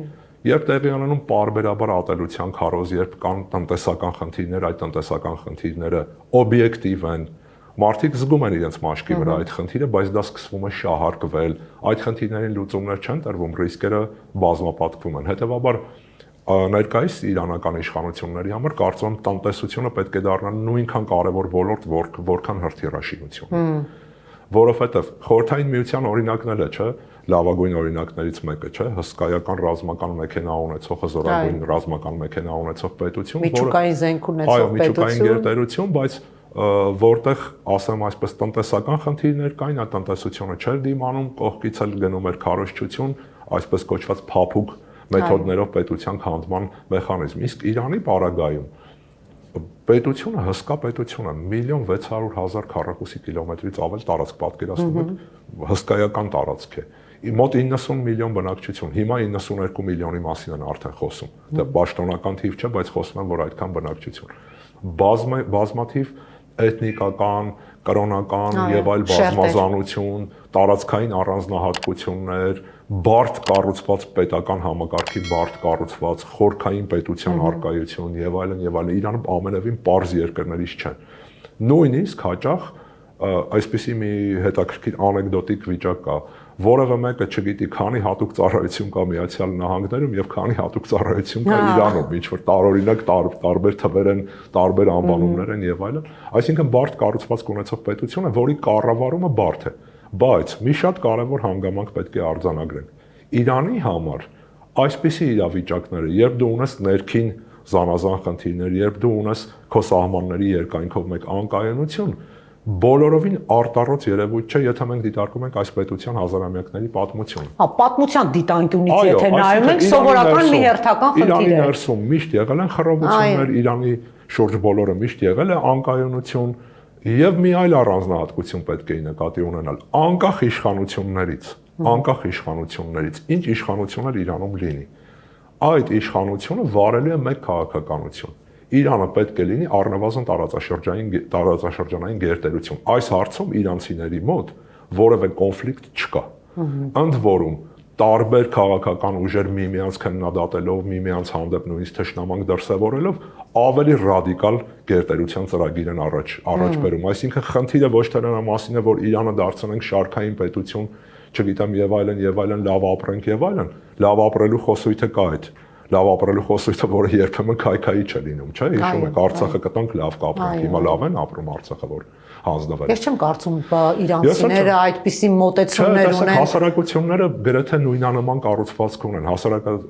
Երբ տեղի ունենում պարբերաբար ատելության քարոզ, երբ կան տնտեսական խնդիրներ, այդ տնտեսական խնդիրները օբյեկտիվ են, մարդիկ զգում են իրենց մաշկի վրա այդ խնդիրը, բայց դա սկսվում է շահարկվել, այդ խնդիրներին լուծումներ չեն տրվում, ռիսկերը բազմապատկվում են։ Հետևաբար ներկայիս իրանական իշխանությունների համար կարծում եմ տնտեսությունը պետք է դառնա նույնքան կարևոր ոլորտ, որքան հրթիռաշինությունը։ Որովհետև Խորհրդային Միության օրինակն էլ է, չէ՞, լավագույն օրինակներից մեկը, չէ՞, հսկայական ռազմական մեքենա ունեցող, հզորագույն ռազմական մեքենա ունեցող պետություն, միջուկային զենք ունեցող պետություն, միջուկային գերտերություն, բայց որտեղ, ասեմ այսպես, տնտեսական խնդիրներ կային, այդ տնտեսությունը չէր դիմանում, կողքից էլ գնում էր քարոզչություն, այսպես կոչված փափուկ մեթոդներով պետության քանդման մեխանիզմ։ Իսկ Իրանի պարագայում պետությունը հսկա պետություն է, 1.600.000 քառակուսի կիլոմետրից ավել տարածք, պատկերացնում եք, հսկայական տարածք է։ Մոտ 90 միլիոն բնակչություն, հիմա 92 միլիոնի մասին են արդեն խոսում։ Դա պաշտոնական թիվ չէ, բայց խոսում են, որ այդքան բնակչություն։ Բազմաթիվ էթնիկական, կրոնական եւ այլ բազմազանություն, տարածքային առանձնահատկություններ, բարդ կառուցված պետական համակարգի բարդ կառուցված խորքային պետության արկայություն եւ այլն, Իրանում ամենևին պարզ երկրներից չեն։ Նույնիսկ հաճախ այսպիսի մի հետաքրքիր անեկդոտիկ վիճակ կա, որևէ մեկը չգիտի քանի հատուկ ծառայություն կա Միացյալ Նահանգներում եւ քանի հատուկ ծառայություն կա Իրանում, ինչ որ տարօրինակ տարբեր թվեր են, տարբեր անվանումներ են եւ այլն, այսինքն բարդ կառուցվածք ունեցող պետություն է, որի կառավարումը բարդ է, բայց մի շատ կարևոր հանգամանք պետք է արձանագրենք։ Իրանի համար այսպիսի իրավիճակները, երբ դու ունես ներքին զանազան խնդիրներ, երբ դու ունես քո սահմանների երկայնքով մեկ անկայունություն, բոլորովին արտառոց երևույթ չէ, եթե մենք դիտարկում ենք այս պետության հազարամյակների պատմությունը։ Պատմության դիտանկյունից եթե նայում ենք, սովորական մի հերթական խնդիր է։ Իրանի ներսում միշտ եղել են խռովություններ, Իրանի շուրջ բոլորը միշտ եղել է անկայունություն եւ մի այլ առանձնահատկություն պետք է նկատի ունենալ, անկախ իշխանություններից, ինչ իշխանություն էլ Իրանում լինի, այդ իշխանությունը վարելու է մեկ քաղաքականություն։ Իրանը պետք է լինի առնվազն տարածաշրջանային գերտերություն։ Այս հարցում իրանցիների մոտ որևէ կոնֆլիկտ չկա։ Ընդ որում տարբեր քաղաքական ուժեր միմյանց քննադատելով, միմյանց հանդեպ նույնիսկ թշնամանք դրսևորելով ավելի ռադիկալ գերտերության ծրագիր են առաջ բերում։ Այսինքն խնդիրը ոչ թե նրա մասին է, որ Իրանը դարձնենք շարքային պետություն, չգիտեմ եւ այլն, լավ ապրենք եւ այլն, լավ ապրելու խոսույթը կա այդ։ Լավ ապրելու խոսույթը, որը երբեմն քայքայի չէ լինում, չէ՞։ Հիշում եք Արցախը կտանք լավ կապրենք, հիմա լավ են ապրում Արցախը, որ հանձնվել։ Ես չեմ կարծում իրանցիները այդպիսի մոտեցումներ ունեն։ Հասարակությունները գրեթե նույնանման կառուցվածք ունեն,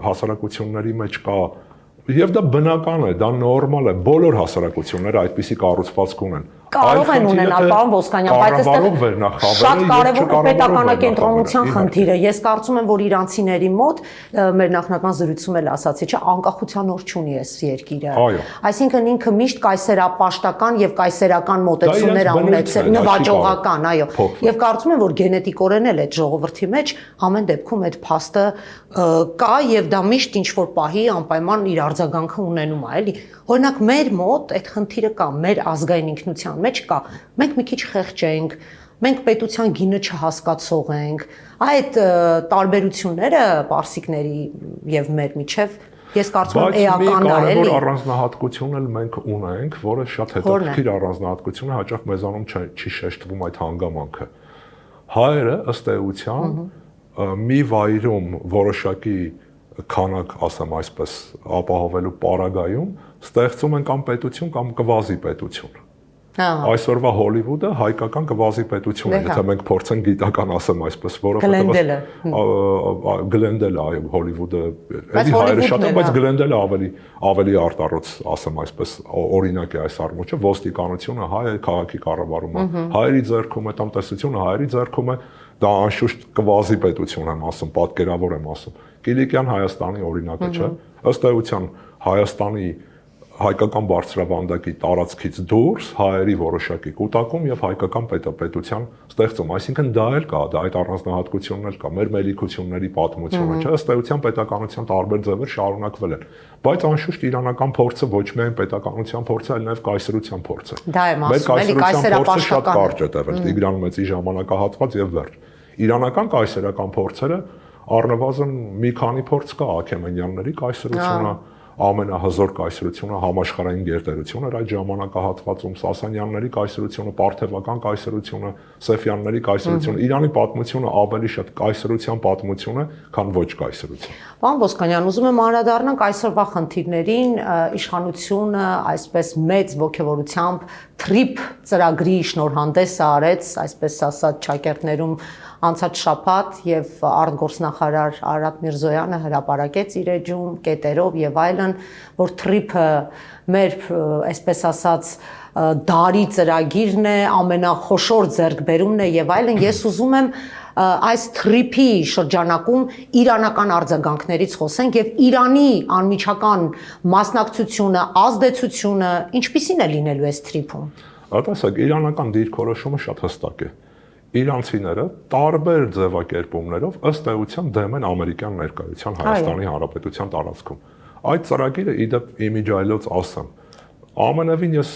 հասարակությունների մեջ կա եւ դա բնական է, դա նորմալ է, բոլոր հասարակությունները այդպիսի կառուցվածք ունեն։ Կարող են ունենալ, պարոն Ոսկանյան, բայց այստեղ շատ կարևոր պետականակենտրոնության խնդիրը։ Ես կարծում եմ, որ իրանցիների մոտ մեր նախնական զրույցում էլ ասացի, չէ, անկախության օր չունի այս երկիրը։ Այսինքն ինքը միշտ կայսերապաշտական եւ կայսերական մոտեցումներ ունեցել, նվաճողական, այո։ Եվ կարծում եմ, որ գենետիկորեն էլ այդ ժողովրդի մեջ ամեն դեպքում այդ փաստը կա եւ դա միշտ ինչ որ պահի անպայման իր արձագանքը ունենում է, էլի։ Օրինակ մեր մոտ այդ խնդիրը կա, մեր ազգային ինքնության մեջ կա։ Մենք մի քիչ խեղճ ենք, մենք պետության գինը չհասկացող ենք։ Այդ տարբերությունները պարսիկների եւ մեր միջև ես կարծում եմ էական է, էլի։ Բայց մի կարևոր առանձնահատկություն էլ մենք ունենք, որը շատ հետաքրքիր առանձնահատկություն է, հաճախ մեզանում չի շեշտվում այդ հանգամանքը։ Հայերը ըստ էության մի վայրում որոշակի քանակ, ասեմ այսպես, ապահովելու պարագայում ստեղծում են կամ պետություն կամ կվազի պետություն։ Այսօրվա Հոլիվուդը հայկական կվազի պետություն է, եթե մենք փորձենք գիտական ասեմ այսպես, որովհետև գլենդելը, այո, Հոլիվուդը, էլի հայերը շատ են, բայց գլենդելը ավելի արտառոց, ասեմ այսպես, օրինակ է այս առումով, ոստիկանությունը հայ է, քաղաքի կառավարումը հայերի ձեռքում է, տնտեսությունը հայերի ձեռքում է, դա անշուշտ կվազի պետություն եմ ասում, պատկերավոր եմ ասում։ Կիլիկյան Հայաստանի օրինակը չէ, ըստ էության Հայաստանի հայկական բարձրավանդակի տարածքից դուրս հայերի որոշակի կուտակում եւ հայկական պետության ստեղծում, այսինքն դա էլ կա, դա այդ առանձնահատկությունն էլ կա, մեր մելիքությունների պատմությունը, չէ, ըստ էության պետականության տարբեր ձևեր շարունակվել են, բայց անշուշտ իրանական փորձը ոչ միայն պետականության փորձը, այլ նաեւ կայսրության փորձը։ Դա եմ ասում, էլի կայսերապաշտական շատ կարճ է տևել, Տիգրան Մեծի ժամանակահատված եւ վերջ։ Իրանական կայսերական փորձերը առնվազն մի քանի փորձ կա Աքեմենյանների կայսրությունը, ամենահզոր կայսրությունը, համաշխարհային գերտերությունը այդ ժամանակահատվածում, Սասանյանների կայսրությունը, Պարթևական կայսրությունը, Սեֆյանների կայսրությունը, Իրանի պատմությունը ավելի շատ կայսրության պատմություն է, քան ոչ կայսրություն։ Պարոն Ոսկանյան, ուզում եմ անդրադառնանք այսօրվա խնդիրներին, իշխանությունը այսպես մեծ ողջավորությամբ TRIP ծրագրի շնորհանդեսը արեց, այսպես ասած ճակերտներում անցած շաբաթ եւ արտգործնախարար Արադ Միրզոյանը հրապարակեց իր էջում կետերով եւ այլն, որ TRIP-ը մեր այսպես ասած դարի ծրագիրն է, ամենախոշոր ձեռքբերումն է եւ այլն։ Ես ուզում եմ այս TRIP-ի շրջանակում իրանական արձագանքներից խոսենք եւ Իրանի անմիջական մասնակցությունը, ազդեցությունը ինչպիսին է լինելու այս TRIP-ում։ Ատասակ իրանական դիրքորոշումը շատ հստակ է։ Իրանցիները տարբեր ձևակերպումներով ըստ էության դեմ են ամերիկյան ներկայության Հայաստանի Հանրապետության տարածքում։ Այդ ծրագիրը իդեպ իմիջայլոց ասեմ, ամենևին ես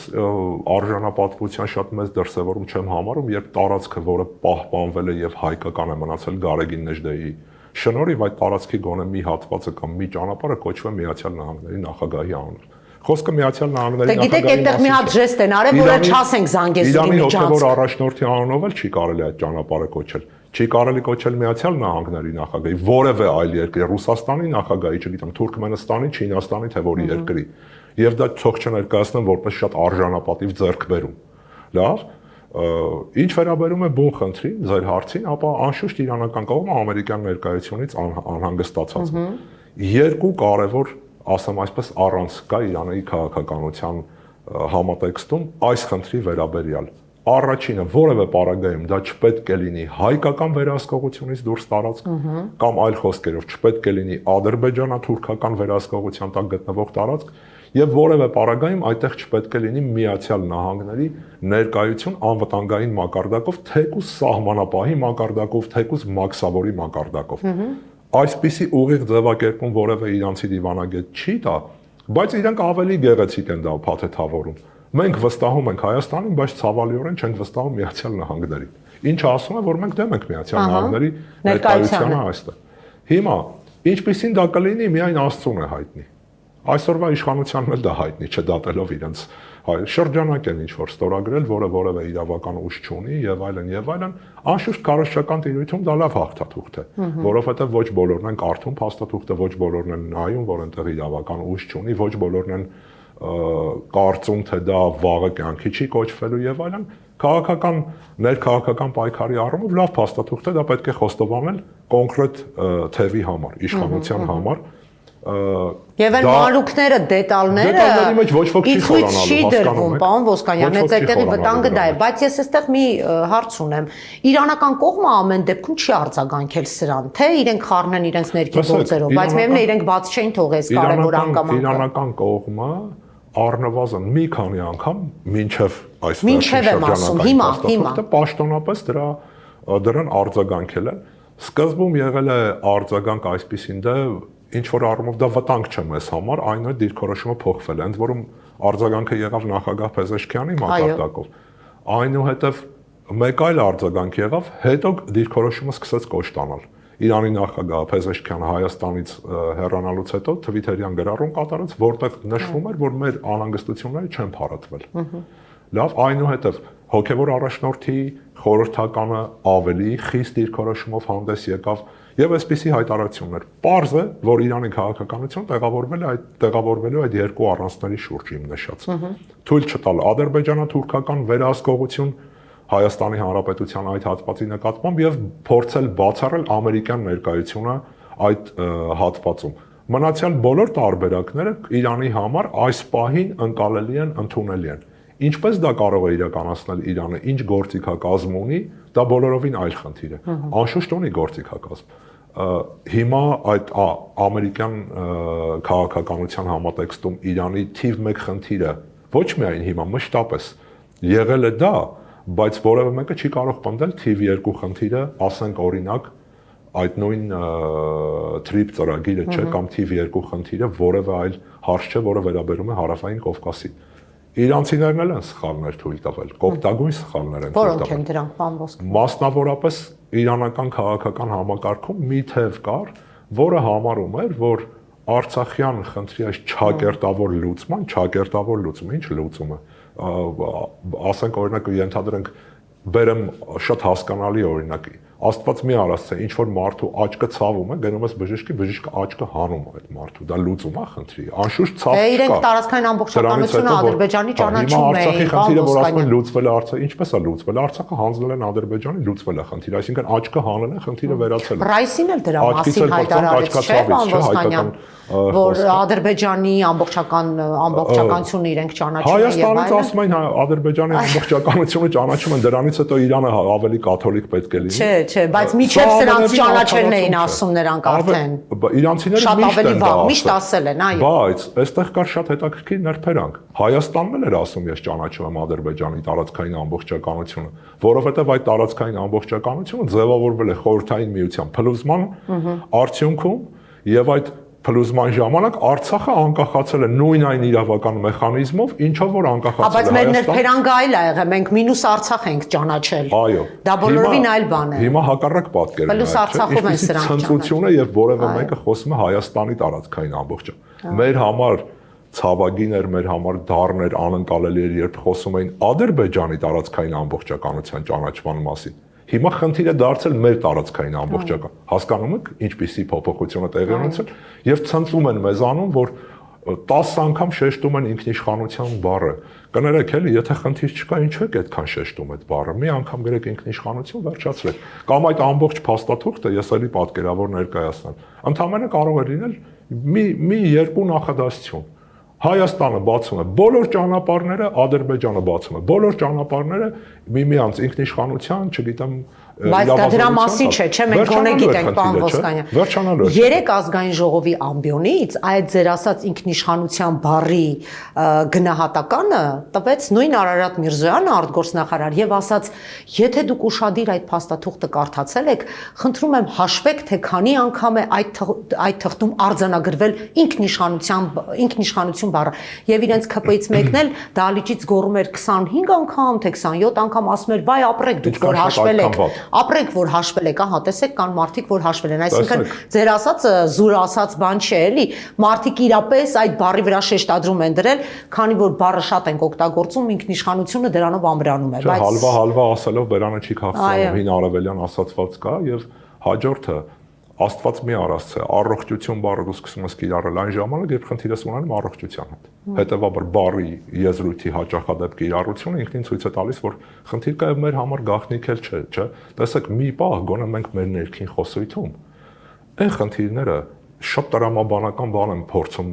արժանապատվության շատ մեծ դրսևորում չեմ համարում, երբ տարածքը, որը պահպանվել է եւ հայկական է մնացել Գարեգին Նեժդեի շնորհիվ, այդ տարածքի գոնե մի հատվածը կամ մի ճանապարհը կոչվում է Միացյալ Նահանգների նախագահի անունով։ Խոսքը Միացյալ Նահանգների նախագահի Գիտեք, այդտեղ մի հատ ժեստ են արել, որը չասենք Զանգեզուրի միջանցք։ Իրանի հոգևոր առաջնորդի անունով էլ չի կարելի այդ ճանապարհը կոչել։ Չի կարելի կոչել Միացյալ Նահանգների նախագահի, որևէ այլ երկրի, Ռուսաստանի նախագահի, չգիտեմ, Թուրքմենստանի, Չինաստանի, թե որի երկրի։ Եվ դա թող չներկայացնեմ որպես շատ արժանապատիվ ձեռքբերում։ Լավ, ինչ վերաբերում է բուն խնդրին, ձեր հարցին, ապա անշուշտ իրանական կողմը ամերիկյան ներկայությունից անհանգստացած է։ Երկու կարևոր, ասեմ այսպես, առանց կա Իրանի քաղաքականության համատեքստում այս խնդրի վերաբերյալ։ Առաջինը որևէ պարագայում դա չպետք է լինի հայկական վերահսկողությունից դուրս տարածք, կամ այլ խոսքերով չպետք է լինի ադրբեջանա-թուրքական վերահսկողության տակ գտնվող տարածք, եւ որևէ պարագայում այդտեղ չպետք է լինի Միացյալ Նահանգների ներկայություն անվտանգային մակարդակով, թեկուզ սահմանապահի մակարդակով, թեկուզ մաքսավորի մակարդակով։ Այսպիսի ուղիղ ձևակերպում որևէ իրանցի դիվանագետ չի տա, բայց իրենք ավելի գեղեցիկ են դա փաթեթավորում։ Մենք վստահում ենք Հայաստանին, բայց ցավալիորեն չենք վստահում Միացյալ Նահանգներին։ Ինչը ասում է, որ մենք դեմ ենք Միացյալ Նահանգների ներկայությանը այստեղ։ Հիմա, ինչպիսին դա կլինի, միայն Աստծուն է հայտնի։ Այսօրվա իշխանությանն էլ դա հայտնի չէ, դատելով իրենց շրջանակ են ինչ որ ստորագրել, որը որևէ իրավական ուժ չունի եւ այլն, անշուշտ քարոզչական տիրույթում դա լավ հաղթաթուղթ է, որովհետեւ ոչ բոլորն են կարդում փաստաթուղթը, ոչ բոլորն են նայում, որ այնտեղ իրավական ուժ չունի, ոչ բոլորն են կարծում, թե դա վաղը կյանքի չի կոչվելու եւ այլն, քաղաքական ներքաղաքական պայքարի առումով լավ փաստաթուղթ է, դա պետք է խոստովանել կոնկրետ թևի համար, իշխանության համար։ Եվ այն մանրուքները, դետալները չի դրվում, պարոն Ոսկանյան, հենց այդտեղի վտանգը դա է, բայց ես այստեղ մի հարց ունեմ։ Իրանական կողմը ամեն դեպքում չի արձագանքել սրան, թե իրենք խառնեն իրենց ներքին գործերով, բայց միևնույն է իրենք բաց չէին թողել կարևոր հանգամանքը։ Իրանական կողմը առնվազն մի քանի անգամ մինչև այս հիմա պաշտոնապես դրան արձագանքել են։ Սկզբում եղել է արձագանք այսպիսին, դա ինչ որ առումով դա վտանգ չէ մեզ համար, այնուհետ դիրքորոշումը փոխվել է, ընդ որում արձագանքը եղավ նախագահ Փեզեշքյանի մակարդակով։ Այնուհետև մեկ այլ արձագանք եղավ, հետո դիրքորոշումը սկսեց կոչ տանալ։ Իրանի նախագահ Փեզեշքյանը Հայաստանից հեռանալուց հետո Թվիտերյան գրառում կատարեց, որտեղ նշվում էր, որ մեր անհանգստությունները չեն փարատվել։ Լավ, այնուհետև հոգևոր առաջնորդի խորհրդականը ավելի խիստ դիրքորոշումով հանդես եկավ եւ այսպիսի հայտարարություններ։ Պարզ է, որ Իրանի քաղաքականություն տեղավորվելու այդ երկու առանցքների շուրջ իմ նշած։ Թույլ չտալ ադրբեջանա-թուրքական վերահսկողություն Հայաստանի Հանրապետության այդ հատվածի նկատմամբ եւ փորձել բացառել ամերիկյան ներկայությունը այդ հատվածում։ Մնացյալ բոլոր տարբերակները Իրանի համար այս պահին ընկալելի են, ընդունելի են։ Ինչպես դա կարող է իրականացնել Իրանը, ինչ գործիքակազմ ունի, դա բոլորովին այլ խնդիր է։ Անշուշտ ունի գործիքակազմ։ Հիմա այդ ամերիկյան քաղաքականության համատեքստում Իրանի թիվ 1 խնդիրը ոչ միայն հիմա մշտապես եղել է դա, բայց որևէ մեկը չի կարող պնդել թիվ 2 խնդիրը, ասենք օրինակ այդ նույն TRIP ծրագիրը չէ կամ թիվ 2 խնդիրը որևէ այլ հարց չէ, որը վերաբերում է Հարավային Կովկասին։ Իրանցիներն էլ են սխալներ թույլ տվել, կոպտագույն սխալներ են թույլ տվել։ Որոնք են դրանք, պարոն Ոսկանյան։ Մասնավորապես իրանական քաղաքական համակարգում մի թեւ կար, որը համարում էր, որ Արցախյան խնդրի այս չակերտավոր լուծումը, ինչ լուծումը, ասենք օրինակ ենթադրենք բերեմ շատ հասկանալի օրինակի։ Աստված մի արած է, ինչ որ մարդու աչքը ցավում է, գնում ես բժշկի, բժիշկը աչքը հանում է այդ մարդու, դա լուծում է խնդրի։ Անշուշտ ցավ չկա։ Իրենք տարածքային ամբողջականությունը Ադրբեջանի ճանաչում էին, Արցախի խնդիրը, որ ասում են լուծվել է Արցախը, ինչպես է լուծվել։ Արցախը հանձնել են Ադրբեջանի, լուծվել է խնդիրը, այսինքն աչքը հանել են, խնդիրը վերացել է։ Ռայսին էլ դրա մասին հայտարարեց, չէ՞, պարոն Ոսկանյան, որ Ադրբեջանի ամբողջականությունը իրենք ճանաչում են եւ Հայաստանից ասում են Ադրբեջանի ամբողջականությունը ճանաչում են, դրանից հետո Իրանը ավելի կաթոլիկ պետք է լինի։ Չէ, բայց միջև սրանց ճանաչելն էին ասում նրանք արդեն։ Իրանցիները միշտ ասել են, այո։ Բայց այստեղ կար շատ հետաքրքիր նրբերանգ։ Հայաստանն էլ էր ասում, ես ճանաչում եմ Ադրբեջանի տարածքային ամբողջականությունը, որովհետև այդ տարածքային ամբողջականությունը ձևավորվել է Խորհրդային Միության փլուզման արդյունքում եւ այդ փլուզման ժամանակ Արցախը անկախացել է նույն այն իրավական մեխանիզմով, ինչով որ անկախացել է Բայց մեր ներբերանգը այլ է եղել, մենք մինուս Արցախ ենք ճանաչել։ Այո։ Դա բոլորովին այլ բան է։ Հիմա հակառակ պատկերն է։ Պլյուս Արցախում են սրանք ցնծությունը եւ որևէ մեկը խոսում է Հայաստանի տարածքային ամբողջը։ Մեր համար ցավագին էր, մեր համար դառն էր, անկալելի էր, երբ խոսում էին Ադրբեջանի տարածքային ամբողջականության ճանաչման մասին։ Հիմա խնդիրը դարձել մեր տարածքային ամբողջական։ Հասկանում եք, ինչպիսի փոփոխություն է տեղի ունեցել եւ ցնծում են մեզանում, որ 10 անգամ շեշտում են ինքնիշխանության բառը։ Կներեք էլի, եթե խնդիր չկա, ինչու եք այդքան շեշտում այդ բառը։ Մի անգամ գրեք ինքնիշխանություն, վերջացրեք։ Կամ այդ ամբողջ փաստաթուղթը ես էլի պատկերավոր ներկայացնեմ։ Ընդհանրապես կարող է լինել մի երկու նախադասություն։ Հայաստանը բացում է բոլոր ճանապարհները, Ադրբեջանը բացում է բոլոր ճանապարհները միմյանց ինքնիշխանության, չգիտեմ, Բայց դա դրա մասին չէ, մենք գոնե գիտենք, պարոն Ոսկանյան։ Երեք ազգային ժողովի ամբիոնից այդ ձեր ասած ինքնիշխանության բառի գնահատականը տվեց նույն Արարատ Միրզոյանը, արտգործնախարար, եւ ասաց, եթե դուք ուշադիր այդ փաստաթուղթը կարդացել եք, խնդրում եմ հաշվեք, թե քանի անգամ է այդ թղթում արձանագրվել ինքնիշխանություն բառը։ Եվ իրենց ԿՊ-ից մեկն էլ դահլիճից գոռում էր 25 անգամ, թե 27 անգամ, ասում էր՝ «Վայ, ապրեք դուք, որ հաշվել եք»։ Ապրեք, որ հաշվել եք, ահա, տեսեք, կան մարդիկ, որ հաշվել են, այսինքն ձեր ասածը զուր ասած բան չէ, էլի, մարդիկ իրապես այդ բառի վրա շեշտադրում են դրել, քանի որ բառը շատ ենք օգտագործում, ինքնիշխանությունը դրանով ամրանում է, բայց հալվա ասելով բերանը չի քաղցրանում, հին արևելյան ասացված կա եւ հաջորդը Աստված մի արածը, առողջություն բառը դու սկսում ես կիրառել այն ժամանակ, երբ խնդիրս ունենում առողջության հետ։ Հետևաբար բառի եզրույթի հաճախադեպ կիրառությունը ինքնին ցույց է տալիս, որ խնդիր կա եւ մեր համար գաղտնիք էլ չէ։ Տեսեք, մի պահ գոնե մենք մեր ներքին խոսույթում այն խնդիրները շատ տրամաբանական բան եմ փորձում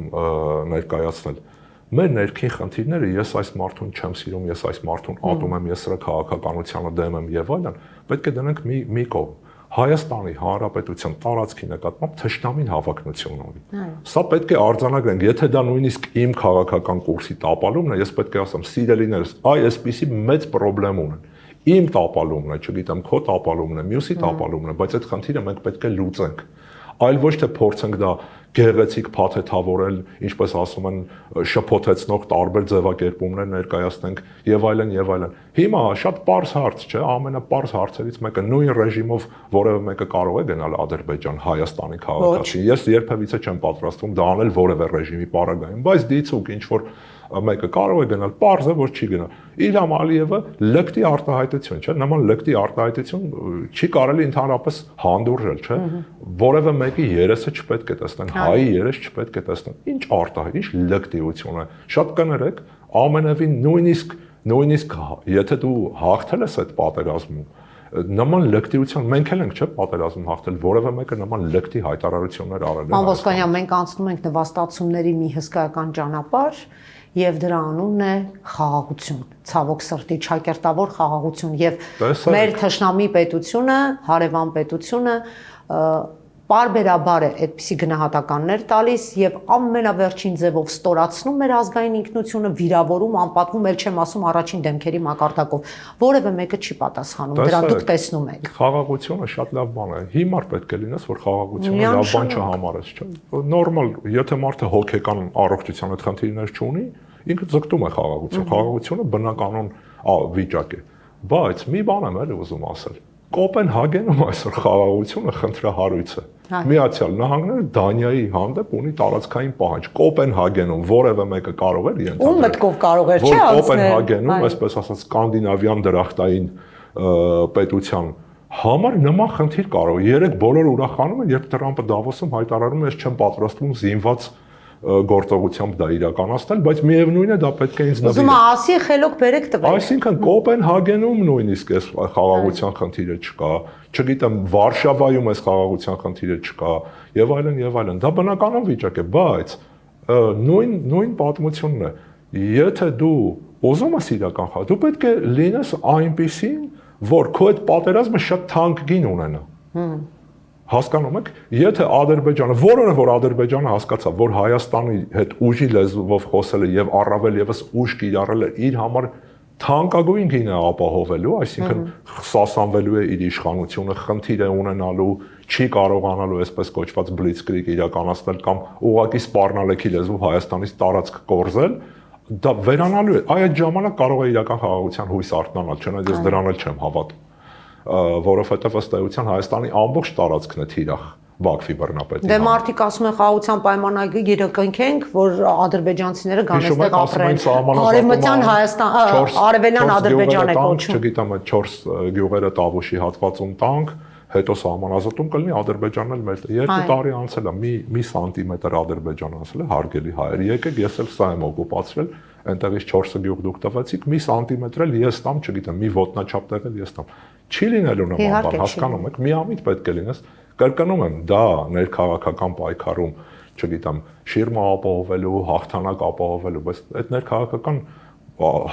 ներկայացնել։ Մեր ներքին խնդիրները ես այս մարդուն չեմ սիրում, ես այս մարդուն ատում եմ, ես սրա քաղաքականությանը դեմ եմ եւ այլն, պետք է դնենք մի կողմ։ Հայաստանի Հանրապետության տարածքի նկատմամբ թշնամին հավակնություն ունի։ Սա պետք է արձանագրենք, եթե դա նույնիսկ իմ քաղաքական կուրսի տապալումն է, ես պետք է ասեմ, սիրելիներս, այսպիսի մեծ խնդրեմ ունեն։ Իմ տապալումն է, չգիտեմ, քո տապալումն է, մյուսի տապալումն է, բայց այդ խնդիրը մենք պետք է լուծենք։ Այլ ոչ թե փորձենք դա գեղեցիկ փաթեթավորել, ինչպես ասում են, շփոթեցնող տարբեր ձևակերպումներ ներկայացնենք եւ այլն եւ այլն։ Հիմա շատ པարզ հարց չէ, ամենապարզ հարցերից մեկը նույն ռեժիմով որևէ մեկը կարող է գնալ Ադրբեջան, Հայաստանի քաղաքացի։ Ես երբևիցե չեմ պատրաստվում դա անել որևէ ռեժիմի պարագայում, բայց դիցուկ ինչ որ մեկը կարող է գնալ, པարզ է որ չի գնա։ Իլհամ Ալիևը լկտի արտահայտություն, չէ՞, նման լկտի արտահայտություն չի կարելի ընդհանրապես հանդուրժել, չէ՞։ Որևէ մեկի երեսը չպետք է տեսնեն, հայի երես չպետք է տեսնեն։ Ինչ արտահայտ, ինչ լկտիություն է։ Շատ կներեք, ամենևին նույնիսկ եթե դու հաղթել ես այդ պատերազմում, նման լկտիություն մենք էլ ենք չէ պատերազմ հաղթել, որևէ մեկը նման լկտի հայտարարություններ արել է։ Պարոն Ոսկանյան, մենք անցնում ենք նվաստացումների մի հսկայական ճանապարհ եւ դրա անունն է խաղաղություն, ցավոք սրտի ճակերտավոր խաղաղություն եւ մեր թշնամի պետությունը, հարևան պետությունը պարբերաբար է այդպիսի գնահատականներ տալիս եւ ամենավերջին ձևով ստորացնում մեր ազգային ինքնությունը, վիրավորում, անպատվում, ել չեմ ասում առաջին դեմքերի մակարդակով, որևէ մեկը չի պատասխանում, դրա դուք տեսնում եք։ Խաղաղությունը շատ լավ բան է։ Հիմար պետք է լինես, որ խաղաղությունը լավ բան չհամարես, չէ՞։ Նորմալ, եթե մարդը հոգեկան առողջության հետ խնդիրներ չունի, ինքը ձգտում է խաղաղություն։ Խաղաղությունը բնականon վիճակ է։ Բայց մի բան եմ էլի ուզում ասել։ Կոպենհագենում այսօր խաղաղությունը խնդրահարույց է։ Միացյալ Նահանգները Դանիայի հանդեպ ունի տարածքային պահանջ։ Կոպենհագենում որևէ մեկը կարող է ենթադրել։ Ում մտքով կարող էր չէ անցնել։ Կոպենհագենում, այսպես ասած, սկանդինավյան դրախտային պետության համար նման խնդիր կարող է։ Երեք բոլորը ուրախանում են, երբ Տրամպը Դավոսում հայտարարում է, ես չեմ պատրաստվում զինված գործողությամբ դա իրականացնել, բայց միևնույն է դա պետք է ինձ նվիրել։ Ուզում ասի խելոք բերեք տվեք։ Այսինքն Կոպենհագենում նույնիսկ այս խաղաղության խնդիրը չկա, չգիտեմ, Վարշավայում այս խաղաղության խնդիրը չկա, եւ այլն եւ այլն։ Դա բնականon վիճակ է, բայց նույն պատմությունն է։ Եթե դու ուզում ես իրական խաղ, դու պետք է լինես այնպիսին, որ քո այդ պատերազմը շատ թանկ գին ունենա։ Հասկանում եք, եթե Ադրբեջանը, որոնը որ Ադրբեջանը հասկացավ, որ Հայաստանի հետ ուժի լեզվով խոսել է եւ առավել եւս ուժ կիրառել է իր համար թանկագույն գինը ապահովելու, այսինքն սասանվելու է իր իշխանությունը, խնդիր է ունենալու, չի կարողանալու այսպես կոչված բլիցկրիգ իրականացնել կամ ուղղակի սպառնալեքի լեզվով Հայաստանից տարածք կորզել, դա վերանալու է։ Այդ ժամանակ կարող է իրական խաղաղության հույս արթնանալ, չնայած ես դրան էլ չեմ հավատում, որովհետև ըստ էության Հայաստանի ամբողջ տարածքն է թիրախ Բաքվի բռնապետի։ Դե մարդիկ ասում են խաղաղության պայմանագիրը կնքենք, որ ադրբեջանցիները գան այստեղ ապրեն։ Արևմտյան Հայաստան, արևելյան Ադրբեջան է կոչվում։ Չգիտեմ, այդ 4 գյուղերը Տավուշի հատվածում տանք, հետո սահմանազատում կլինի Ադրբեջանն էլ մեր 2 տարի անցել է, մի սանտիմետր Ադրբեջան անցել է, հարգելի հայեր, եկեք ես էլ սա եմ օկուպացրել, այնտեղից 4 գյուղ դուք տվեցիք, մի սանտիմետր էլ ես տամ, չգիտեմ, մի ոտնաչափ տեղ էլ ես տամ։ Չի լինելու նման բան, հասկանում եք, միամիտ պետք է լինես։ Կրկնում եմ, դա ներքաղաքական պայքարում, չգիտեմ, շիրմա ապահովելու, հաղթանակ ապահովելու, բայց այդ ներքաղաքական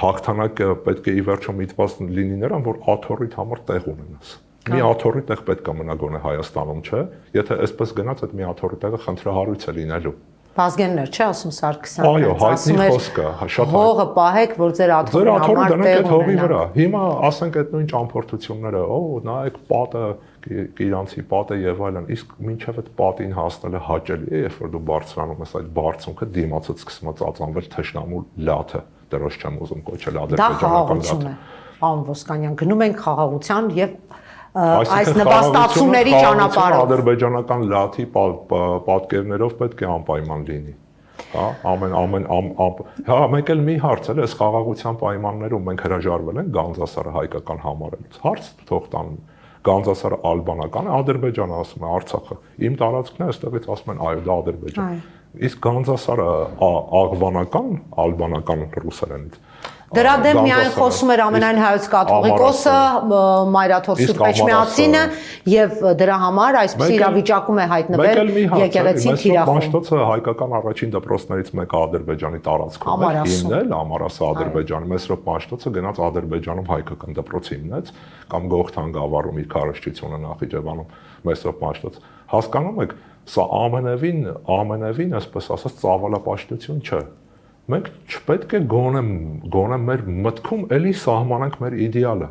հաղթանակը պետք է ի վերջո միտված լինի նրան, որ աթոռիդ համար տեղ ունենաս։ Մի աթոռի տեղ պետք է մնա գոնե Հայաստանում, չէ՞։ Եթե այսպես գնաց, այդ մի աթոռի տեղը խնդրահարույց է լինելու։ Բազգեններ չէ ասում Սարգսյանը։ Այո, հայտնի խոսքը, շատ հողը պահեք, որ ձեր աթոռի համար տեղ հողի վրա։ Հիմա ասենք այդ նույն ճամփորդությունները, նայեք պատը, իրանցի պատը եւ այլն, իսկ մինչեւ այդ պատին հասնելը հաճելի է, երբ որ դու բարձրանում ես այդ բարձունքը, դիմացդ սկսում է ծածանվել թշնամու լաթը, դրոշ չեմ ուզում կոչել ադրբեջանական լաթը։ Պարոն Ոսկանյան, գնում ենք խաղաղության եւ այս նվաստացումների ճանապարհով ադրբեջանական լաթի պատկերներով պետք է անպայման լինի։ Հա, մեկ էլ մի հարց էլ, այս խաղաղության պայմաններում մենք հրաժարվել ենք Գանձասարը հայկական համարելուց։ Հարց թող տան, Գանձասարը ալբանական է, Ադրբեջանը ասում է Արցախը։ Իմ տարածքն է, այստեղից ասում են այո, դա Ադրբեջան։ Իսկ Գանձասարը աղվանական, ալբանական ռուսերենից։ Դրա դեմ միայն խոսում էր ամենայն հայոց կաթողիկոսը, Մայրաթոր Սուրբ Էջմիածինը եւ դրա համար այսպես իրավիճակում է հայտնվել եկեղեցին թիրախում։ Մաշտոցը հայկական առաջին դպրոցներից մեկը Ադրբեջանի տարածքում է հիմնել, Ամարասը Ադրբեջանի, Մեսրոպ Մաշտոցը գնաց Ադրբեջանում հայկական դպրոց հիմնեց կամ Գողթան գավառում իր քարոզչությունը Նախիջևանում Մեսրոպ Մաշտոց։ Հասկանում եք, սա ամենևին, այսպես ասած, ծավալապաշտություն չէ։ Մենք չպետք է գոնե մեր մտքում էլի սահմանանք մեր իդեալը։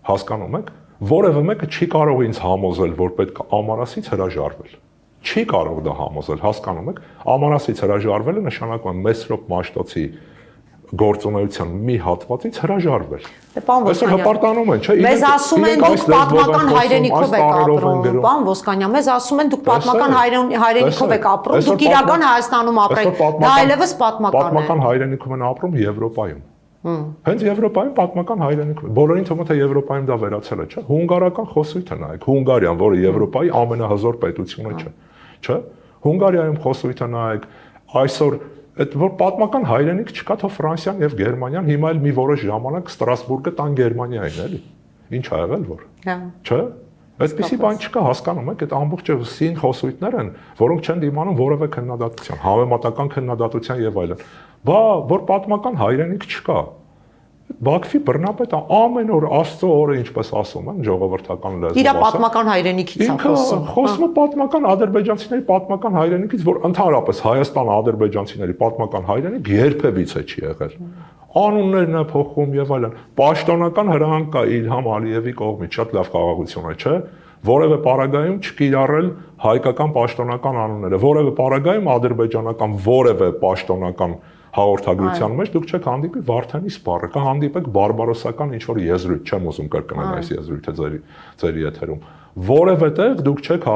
Հասկանում եք, որևէ մեկը չի կարող ինձ համոզել, որ պետք է Ամարասից հրաժարվել։ չի կարող դա համոզել, հասկանում եք, Ամանասից հրաժարվելը նշանակում է Մեսրոպ Մաշտոցի գործունեության մի հատվածից հրաժարվել։ Այսօր հպարտանում են, չէ՞։ Մեզ ասում են դուք պատմական հայրենիքով եք ապրում, պարոն Ոսկանյան, մեզ ասում են դուք պատմական հայրենիքով եք ապրում, դուք իրական Հայաստանում ապրեք։ Դա այլևս պատմական է։ Պատմական հայրենիքում են ապրում Եվրոպայում։ Հենց Եվրոպայում պատմական հայրենիք, բոլորին թվում է թե Եվրոպայում դա վերացել է, չէ՞։ Հունգարական խոսույթը նայեք, Հունգարիան, որը Եվրոպայի ամենահզոր պետությունը չէ, չէ՞։ Հունգարիայում խոսույթը նայեք, այսօր այդ որ պատմական հայրենիք չկա, թող Ֆրանսիան եւ Գերմանիան հիմա էլ մի որոշ ժամանակ Ստրասբուրգը տան Գերմանիային, էլի։ Ինչ ա եղել որ։ Չէ՞։ Այսպեսի բան չկա, հասկանում եք, այդ ամբողջ սին խոսույթներ են, որոնք չեն դիմանում որևէ քննադատության, համեմատական քննադատության եւ այլն։ Բա որ պատմական հայրենիք չկա։ Բաքվի բռնապետը ամեն օր Աստծո օրը ինչպես ասում են ժողովրդական լեզվով։ Իր պատմական հայրենիքից է խոսում։ Խոսում է պատմական ադրբեջանցիների պատմական հայրենիքից, որ ընդհանրապես Հայաստան-ադրբեջանցիների պատմական հայրենիք երբևիցե չի եղել։ Անուններն է փոխում եւ այլն։ Պաշտոնական հրահանգ կա Իլհամ Ալիևի կողմից, շատ լավ խաղաղություն է, չէ՞։ Որևէ պարագայում չկիրառել հայկական պաշտոնական անունները, որևէ պարագայում ադրբեջանական որևէ պաշտոնական հաղորդագրության մեջ դուք չեք հանդիպի Վարդանի սպառը, կա հանդիպեք բարբարոսական ինչ-որ եզրույթ, չեմ ուզում կրկնել այս եզրույթը ձերի եթերում։ Որևէ տեղ դուք չեք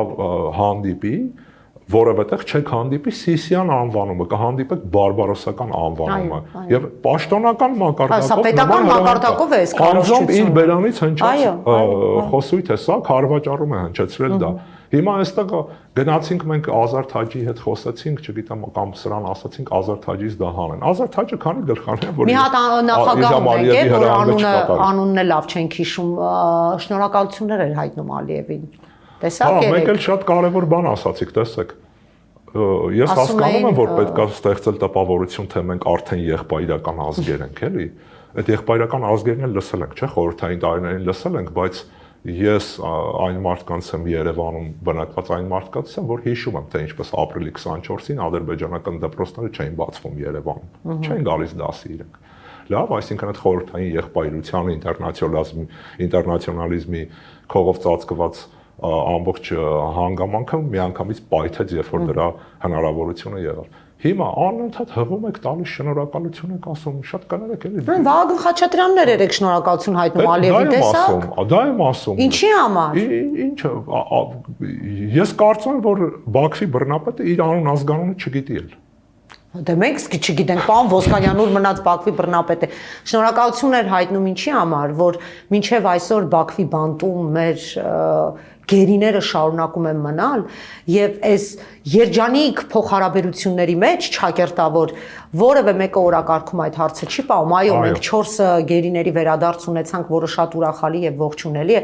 հանդիպի, որևէ տեղ չեք հանդիպի Սիսիան անվանումը, կհանդիպեք բարբարոսական անվանումը։ Եվ պաշտոնական մակարդակով պետական մակարդակով է այս քարոզչությունը։ Իր բերանից հնչած խոսույթ է սա, քարվաճառում է հնչեցրել դա։ Հիմա այստեղ գնացինք մենք Ազար Թաջի հետ խոսեցինք, չգիտեմ կամ սրան ասացինք Ազար Թաջից դա հանեն։ Ազար Թաջը քանի գլխան է, որ մի հատ նախագահ եկե, որ անունն է լավ չենք հիշում, շնորհակալություններ էր հայտնում Ալիևին։ Տեսա՞ք եք։ Մեկ էլ շատ կարևոր բան ասացիք, տեսեք։ Ես հասկանում եմ, որ պետք է ստեղծել տպավորություն, թե մենք արդեն եղբայրական ազգեր ենք, էլի։ Այդ եղբայրական ազգերն էլ լսել ենք, չէ՞, խորհրդային տարիներին լսել ենք, բայց ես այն մարդկանց եմ Երևանում բնակված այն մարդկանց եմ, որ հիշում եմ, թե ինչպես ապրիլի 24-ին ադրբեջանական դպրոցները չէին բացվում Երևանում, չէին գալիս դասի իրենք։ Լավ, այսինքն այդ խորհրդային եղբայրության, ինտերնացիոնալիզմի քողով ծածկված ամբողջ հանգամանքը միանգամից պայթեց, երբ որ դրա հնարավորությունը եղավ։ Հիմա անընդհատ հղում եք տալիս շնորհակալություն եք ասում, շատ կներեք էլի։ Վահագն Խաչատրյաններ երեք շնորհակալություն հայտնում Ալիևին, տեսա՞ք։ Դա եմ ասում։ Ինչի համար։ Ինչը ես կարծում եմ, որ Բաքվի բռնապետը իր անուն ազգանունը չգիտի էլ։ Դե մենք չգիտենք, պարոն Ոսկանյան, ուր մնաց Բաքվի բռնապետը։ Շնորհակալություններ հայտնում ինչի համար, որ մինչև այսօր Բաքվի բանտում մեր գերիները շարունակում են մնալ եւ այս երջանիկ փոխհարաբերությունների մեջ չակերտավոր որևէ մեկը օրակարգում այդ հարցը չի պահում։ Այո, մենք 4 գերիների վերադարձ ունեցանք, որը շատ ուրախալի եւ ողջունելի է,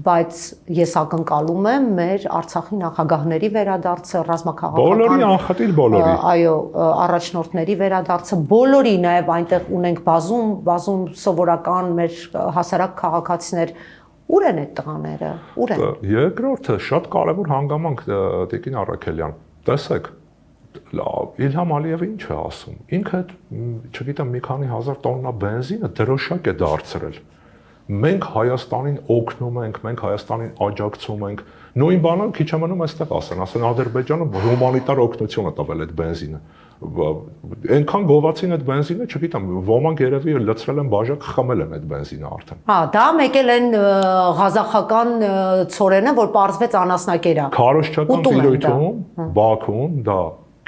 բայց ես ակնկալում եմ մեր Արցախի նախագահների վերադարձը, ռազմաքաղաքական բոլորի անխտիր բոլորի։ Այո, առաջնորդների վերադարձը, բոլորի նաեւ այնտեղ ունենք բազում սովորական մեր հասարակ քաղաքացիներ։ Ուր են այդ տղաները։ Ուր են։ Երկրորդը շատ կարևոր հանգամանք Տիկին Առաքելյան։ Տեսեք, Իլհամ Ալիևը ինչ է ասում։ Ինքը, չգիտեմ, մի քանի հազար տոննա բենզինը դրոշակ է դարձրել։ Մենք Հայաստանին օգնում ենք, մենք Հայաստանին աջակցում ենք։ Նույն բանը քիչ է մնում այստեղ ասեն Ադրբեջանը հումանիտար օգնություն է տվել այդ բենզինը։ Այնքան գովացին այդ բենզինը, չգիտեմ, ոմանք երևի լցրել են բաժակ, խմել են այդ բենզինը արդեն։ Հա, դա եկել են ղազախական ցորենը, որ պարզվեց անասնակերա։ Քարոզչական տիրույթում, Բաքուն դա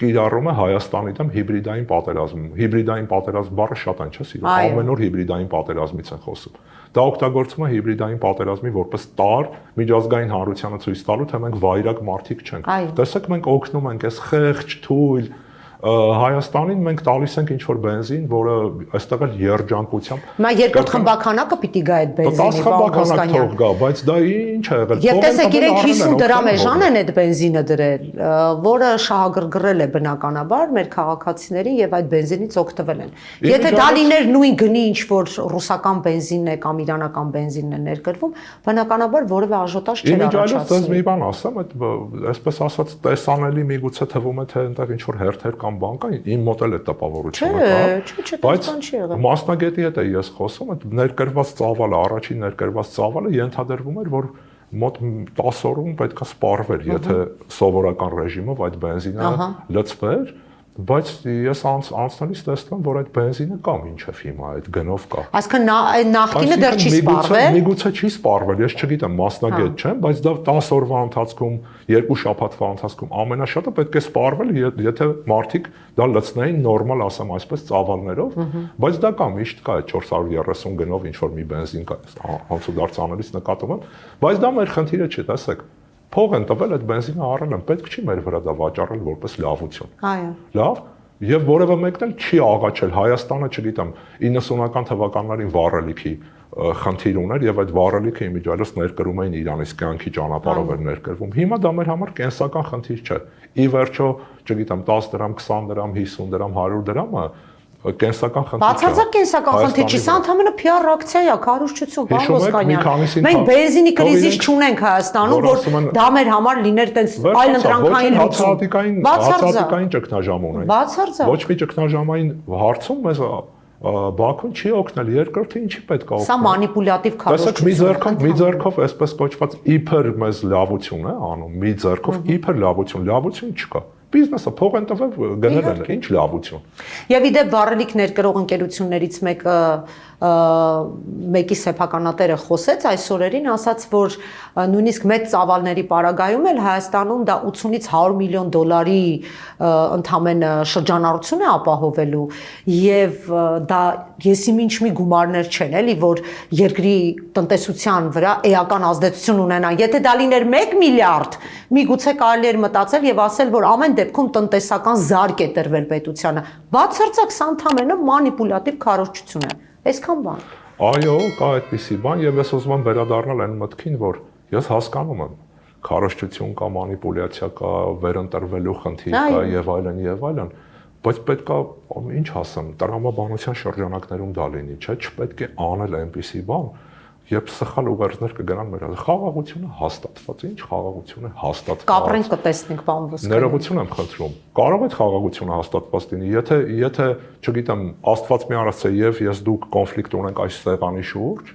կիրառում է Հայաստանի դեմ հիբրիդային պատերազմ։ Հիբրիդային պատերազմ բառը շատ այն չէ, սիրո։ Ամեն օր հիբրիդային պատերազմից են խոսում։ Դա օգտագործվում է հիբրիդային պատերազմի որպես տարր միջազգային հանրությանը ցույց տալու, թե մենք վայրագ մարդիկ չենք։ Տեսեք, մենք օգնում ենք այս խեղճ, թույլ Հայաստանին մենք տալիս ենք ինչ-որ բենզին, որը այստեղ էլ երջանկությամբ։ Հիմա երկրորդ խմբականակը պիտի գա այդ բենզինի, 10 խմբականակ թող գա, բայց դա ինչ է եղել։ Եվ տեսեք, իրենք 50 դրամ էժան են այդ բենզինը դրել, որը շահագրգռել է բնականաբար մեր քաղաքացիներին եւ այդ բենզինից օգտվել են։ Եթե դա լիներ նույն գնի ինչ-որ ռուսական բենզինն է կամ իրանական բենզինն է ներկրվում, բնականաբար որևէ աժոտաժ չէր առաջացնում։ Ես մի բան ասեմ, այսպես ասած տեսանելի միգուցե թվում է թե այնտեղ ինչ-որ հերթեր բան կա, իմ մոտ էլ է տպավորությունը կա, բայց մասնագետի հետ է ես խոսում, այդ ներկրված ծավալը, առաջին ներկրված ծավալը ենթադրվում էր, որ մոտ 10 օրում պետք է սպառվեր, եթե սովորական ռեժիմով այդ բենզինը լցվեր, բայց ես անցնելիս տեսնում, որ այդ բենզինը կա մինչև հիմա, այդ գնով կա։ Այսինքն նախկինը դեռ չի սպառվել։ Միգուցե չի սպառվել, ես չգիտեմ, մասնագետ չեմ, բայց դա 10 օրվա ընթացքում, 2 շաբաթվա ընթացքում ամենաշատը պետք է սպառվել, եթե մարդիկ դա լցնեին նորմալ, ասեմ այսպես, ծավալներով, բայց դա կա, միշտ կա այդ 430 գնով ինչ որ մի բենզին կա, անցուդարձ անելիս նկատում եմ, բայց դա մեր խնդիրը չի, տեսեք։ Փող են տվել այդ բենզինը առել են, պետք չի մեր վրա դա վաճառել որպես լավություն։ Այո։ Լավ, եւ որևէ մեկն էլ չի աղաչել Հայաստանը, չգիտեմ, 90-ական թվականներին վառելիքի խնդիր ուներ եւ այդ վառելիքը իմիջիայլոց ներկրում էին Իրանից կյանքի ճանապարհով էր ներկրվում։ Հիմա դա մեր համար կենսական խնդիր չէ։ Ի վերջո, չգիտեմ, 10 դրամ, 20 դրամ, 50 դրամ, 100 դրամը կենսական խնդիր չէ։ Բացարձակ կենսական խնդիր չի, սա ընդհանրապես PR ակցիա է, քարոզչություն, պարոն Ոսկանյան։ Մենք բենզինի կրիզիս չունենք Հայաստանում, որ դա մեր համար լիներ տենց այլընտրանքային լուծում։ Բացարձակային ճգնաժամ ունենք։ Բացարձակ։ Ոչ մի ճգնաժամային հարցում մեզ Բաքուն չի օգնել, երկրորդը ինչի պետք է օգնել։ Սա մանիպուլյատիվ քարոզչություն է։ Մի ձեռքով այսպես կոչված իբր մեզ լավություն է անում, մի ձեռքով իբր լավություն չկա։ Բիզնեսը փող են տվել, գնել են, ինչ լավություն։ Եվ իդեպ վառելիք ներկրող ընկերություններից մեկի սեփականատերը խոսեց այս օրերին, ասաց, որ նույնիսկ մեծ ծավալների պարագայում էլ Հայաստանում դա 80-ից 100 միլիոն դոլարի ընդհանրեն շրջանառություն է ապահովելու եւ դա եսիմինչ մի գումարներ չեն, էլի, որ երկրի տնտեսության վրա էական ազդեցություն ունենան։ Եթե դա լիներ 1 միլիարդ, միգուցե կարելի էր մտածել եւ ասել, որ ամեն դեպքում տնտեսական զարգ է տրվել պետությանը։ Բացարձակ սա ընդհանրապես մանիպուլյատիվ քարոզչություն է։ Այսքան բան։ Այո, կա այդպիսի բան եւ ես ուզում եմ վերադառնալ այն մտքին, որ ես հասկանում եմ, քարոզչություն կա, մանիպուլյացիա կա, վերընտրվելու խնդիր կա եւ այլն, բայց պետք է ինչ ասեմ, տրամաբանության շրջանակներում դա լինի, չէ՞, չպետք է անել այնպիսի բան, երբ սխալ ուղերձներ կգնան մեր խաղաղությունը հաստատված է, ինչ խաղաղություն է հաստատված։ Կապրենք կտեսնենք, պարոն Ոսկանյան։ Ներողություն եմ խնդրում։ Կարող է խաղաղությունը հաստատված լինի, եթե, չգիտեմ, Աստված մի արած է եւ ես դուք կոնֆլիկտ ունենք այս սեղանի շուրջ,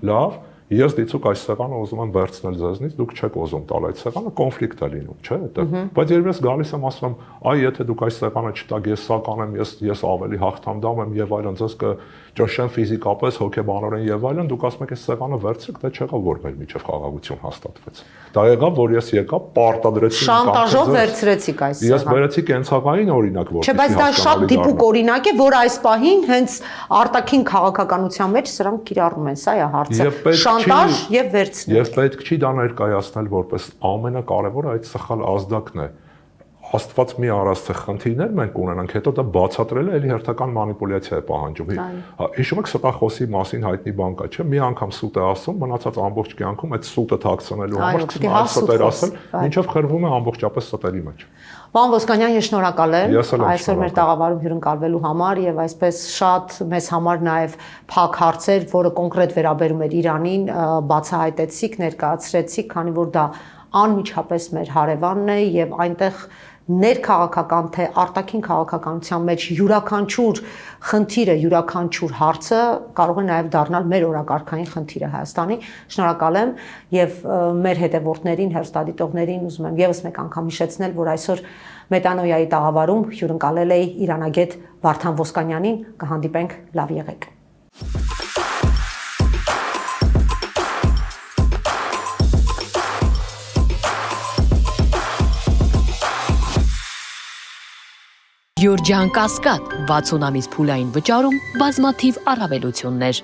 լավ, ես դիցուկ այս սեղանը ուզում եմ վերցնել ձեզնից, դուք չեք ուզում տալ այդ սեղանը, կոնֆլիկտ է լինում, չէ՞ դա։ Բայց երբ ես գալիս եմ ասում եմ, այ եթե դուք այս սեղանը չտաք, ես սա կանեմ, ես ավելի հաղթանդամ եմ եւ այլն, ձեզ կճնշեմ ֆիզիկապես, հոգեբանորեն եւ այլն, դուք ասում եք այս սեղանը վերցրեք, դա չեղավ որ մեր միջև խաղաղություն հաստատվեց։ Դա եղավ, որ ես եկա, պարտադրեցի շանտաժով վերցրեցիք այս սեղանը։ Ես վերեցի կենցաղային օրինակ, որպես չէ, բայց դա շատ տիպիկ օրինակ է, որ այս պահին հենց արտաքին քաղաքականության մեջ սրանք կիրառում են, սա է հարցը։ Շանտաժ եւ վերցնել։ Եվ պետք չի դա ներկայացնել որպես ամենակարևորը այդ սխալ ազդակն է։ Աստված մի արած խնդիրներ մենք ունենանք, հետո դա բացատրելը էլի հերթական մանիպուլյացիա է պահանջում։ Հիշում եք ստախոսի մասին հայտնի բան կա, չէ՞, մի անգամ սուտ է ասում, մնացած ամբողջ կյանքում այդ սուտը թաքցնելու համար սկսում է ստեր ասել, ինչով խրվում է ամբողջապես ստերի մեջ։ Պարոն Ոսկանյան, ես շնորհակալ եմ այսօր մեր տաղավարում հյուրընկալվելու համար եւ այսպես շատ մեզ համար նաեւ փակ հարցեր, որը կոնկրետ վերաբերում էր Իրանին, բացահայտեցիք, ներկայացրեցիք, քանի որ դա անմիջապես մեր հարևանն է եւ այնտեղ ներքաղաքական թե արտաքին քաղաքականության մեջ յուրաքանչյուր խնդիրը, յուրաքանչյուր հարցը կարող է նաև դառնալ մեր օրակարգային խնդիրը Հայաստանի։ Շնորհակալ եմ եւ մեր հետևորդներին, հեռուստադիտողներին ուզում եմ եւս մեկ անգամ հիշեցնել, որ այսօր Մետանոյայի տաղավարում հյուրընկալել էի իրանագետ Վարդան Ոսկանյանին։ Կհանդիպենք, լավ եղեք։ Գյուրջան Կասկադ 60 ամիս փուլային վճարում բազմաթիվ առավելություններ։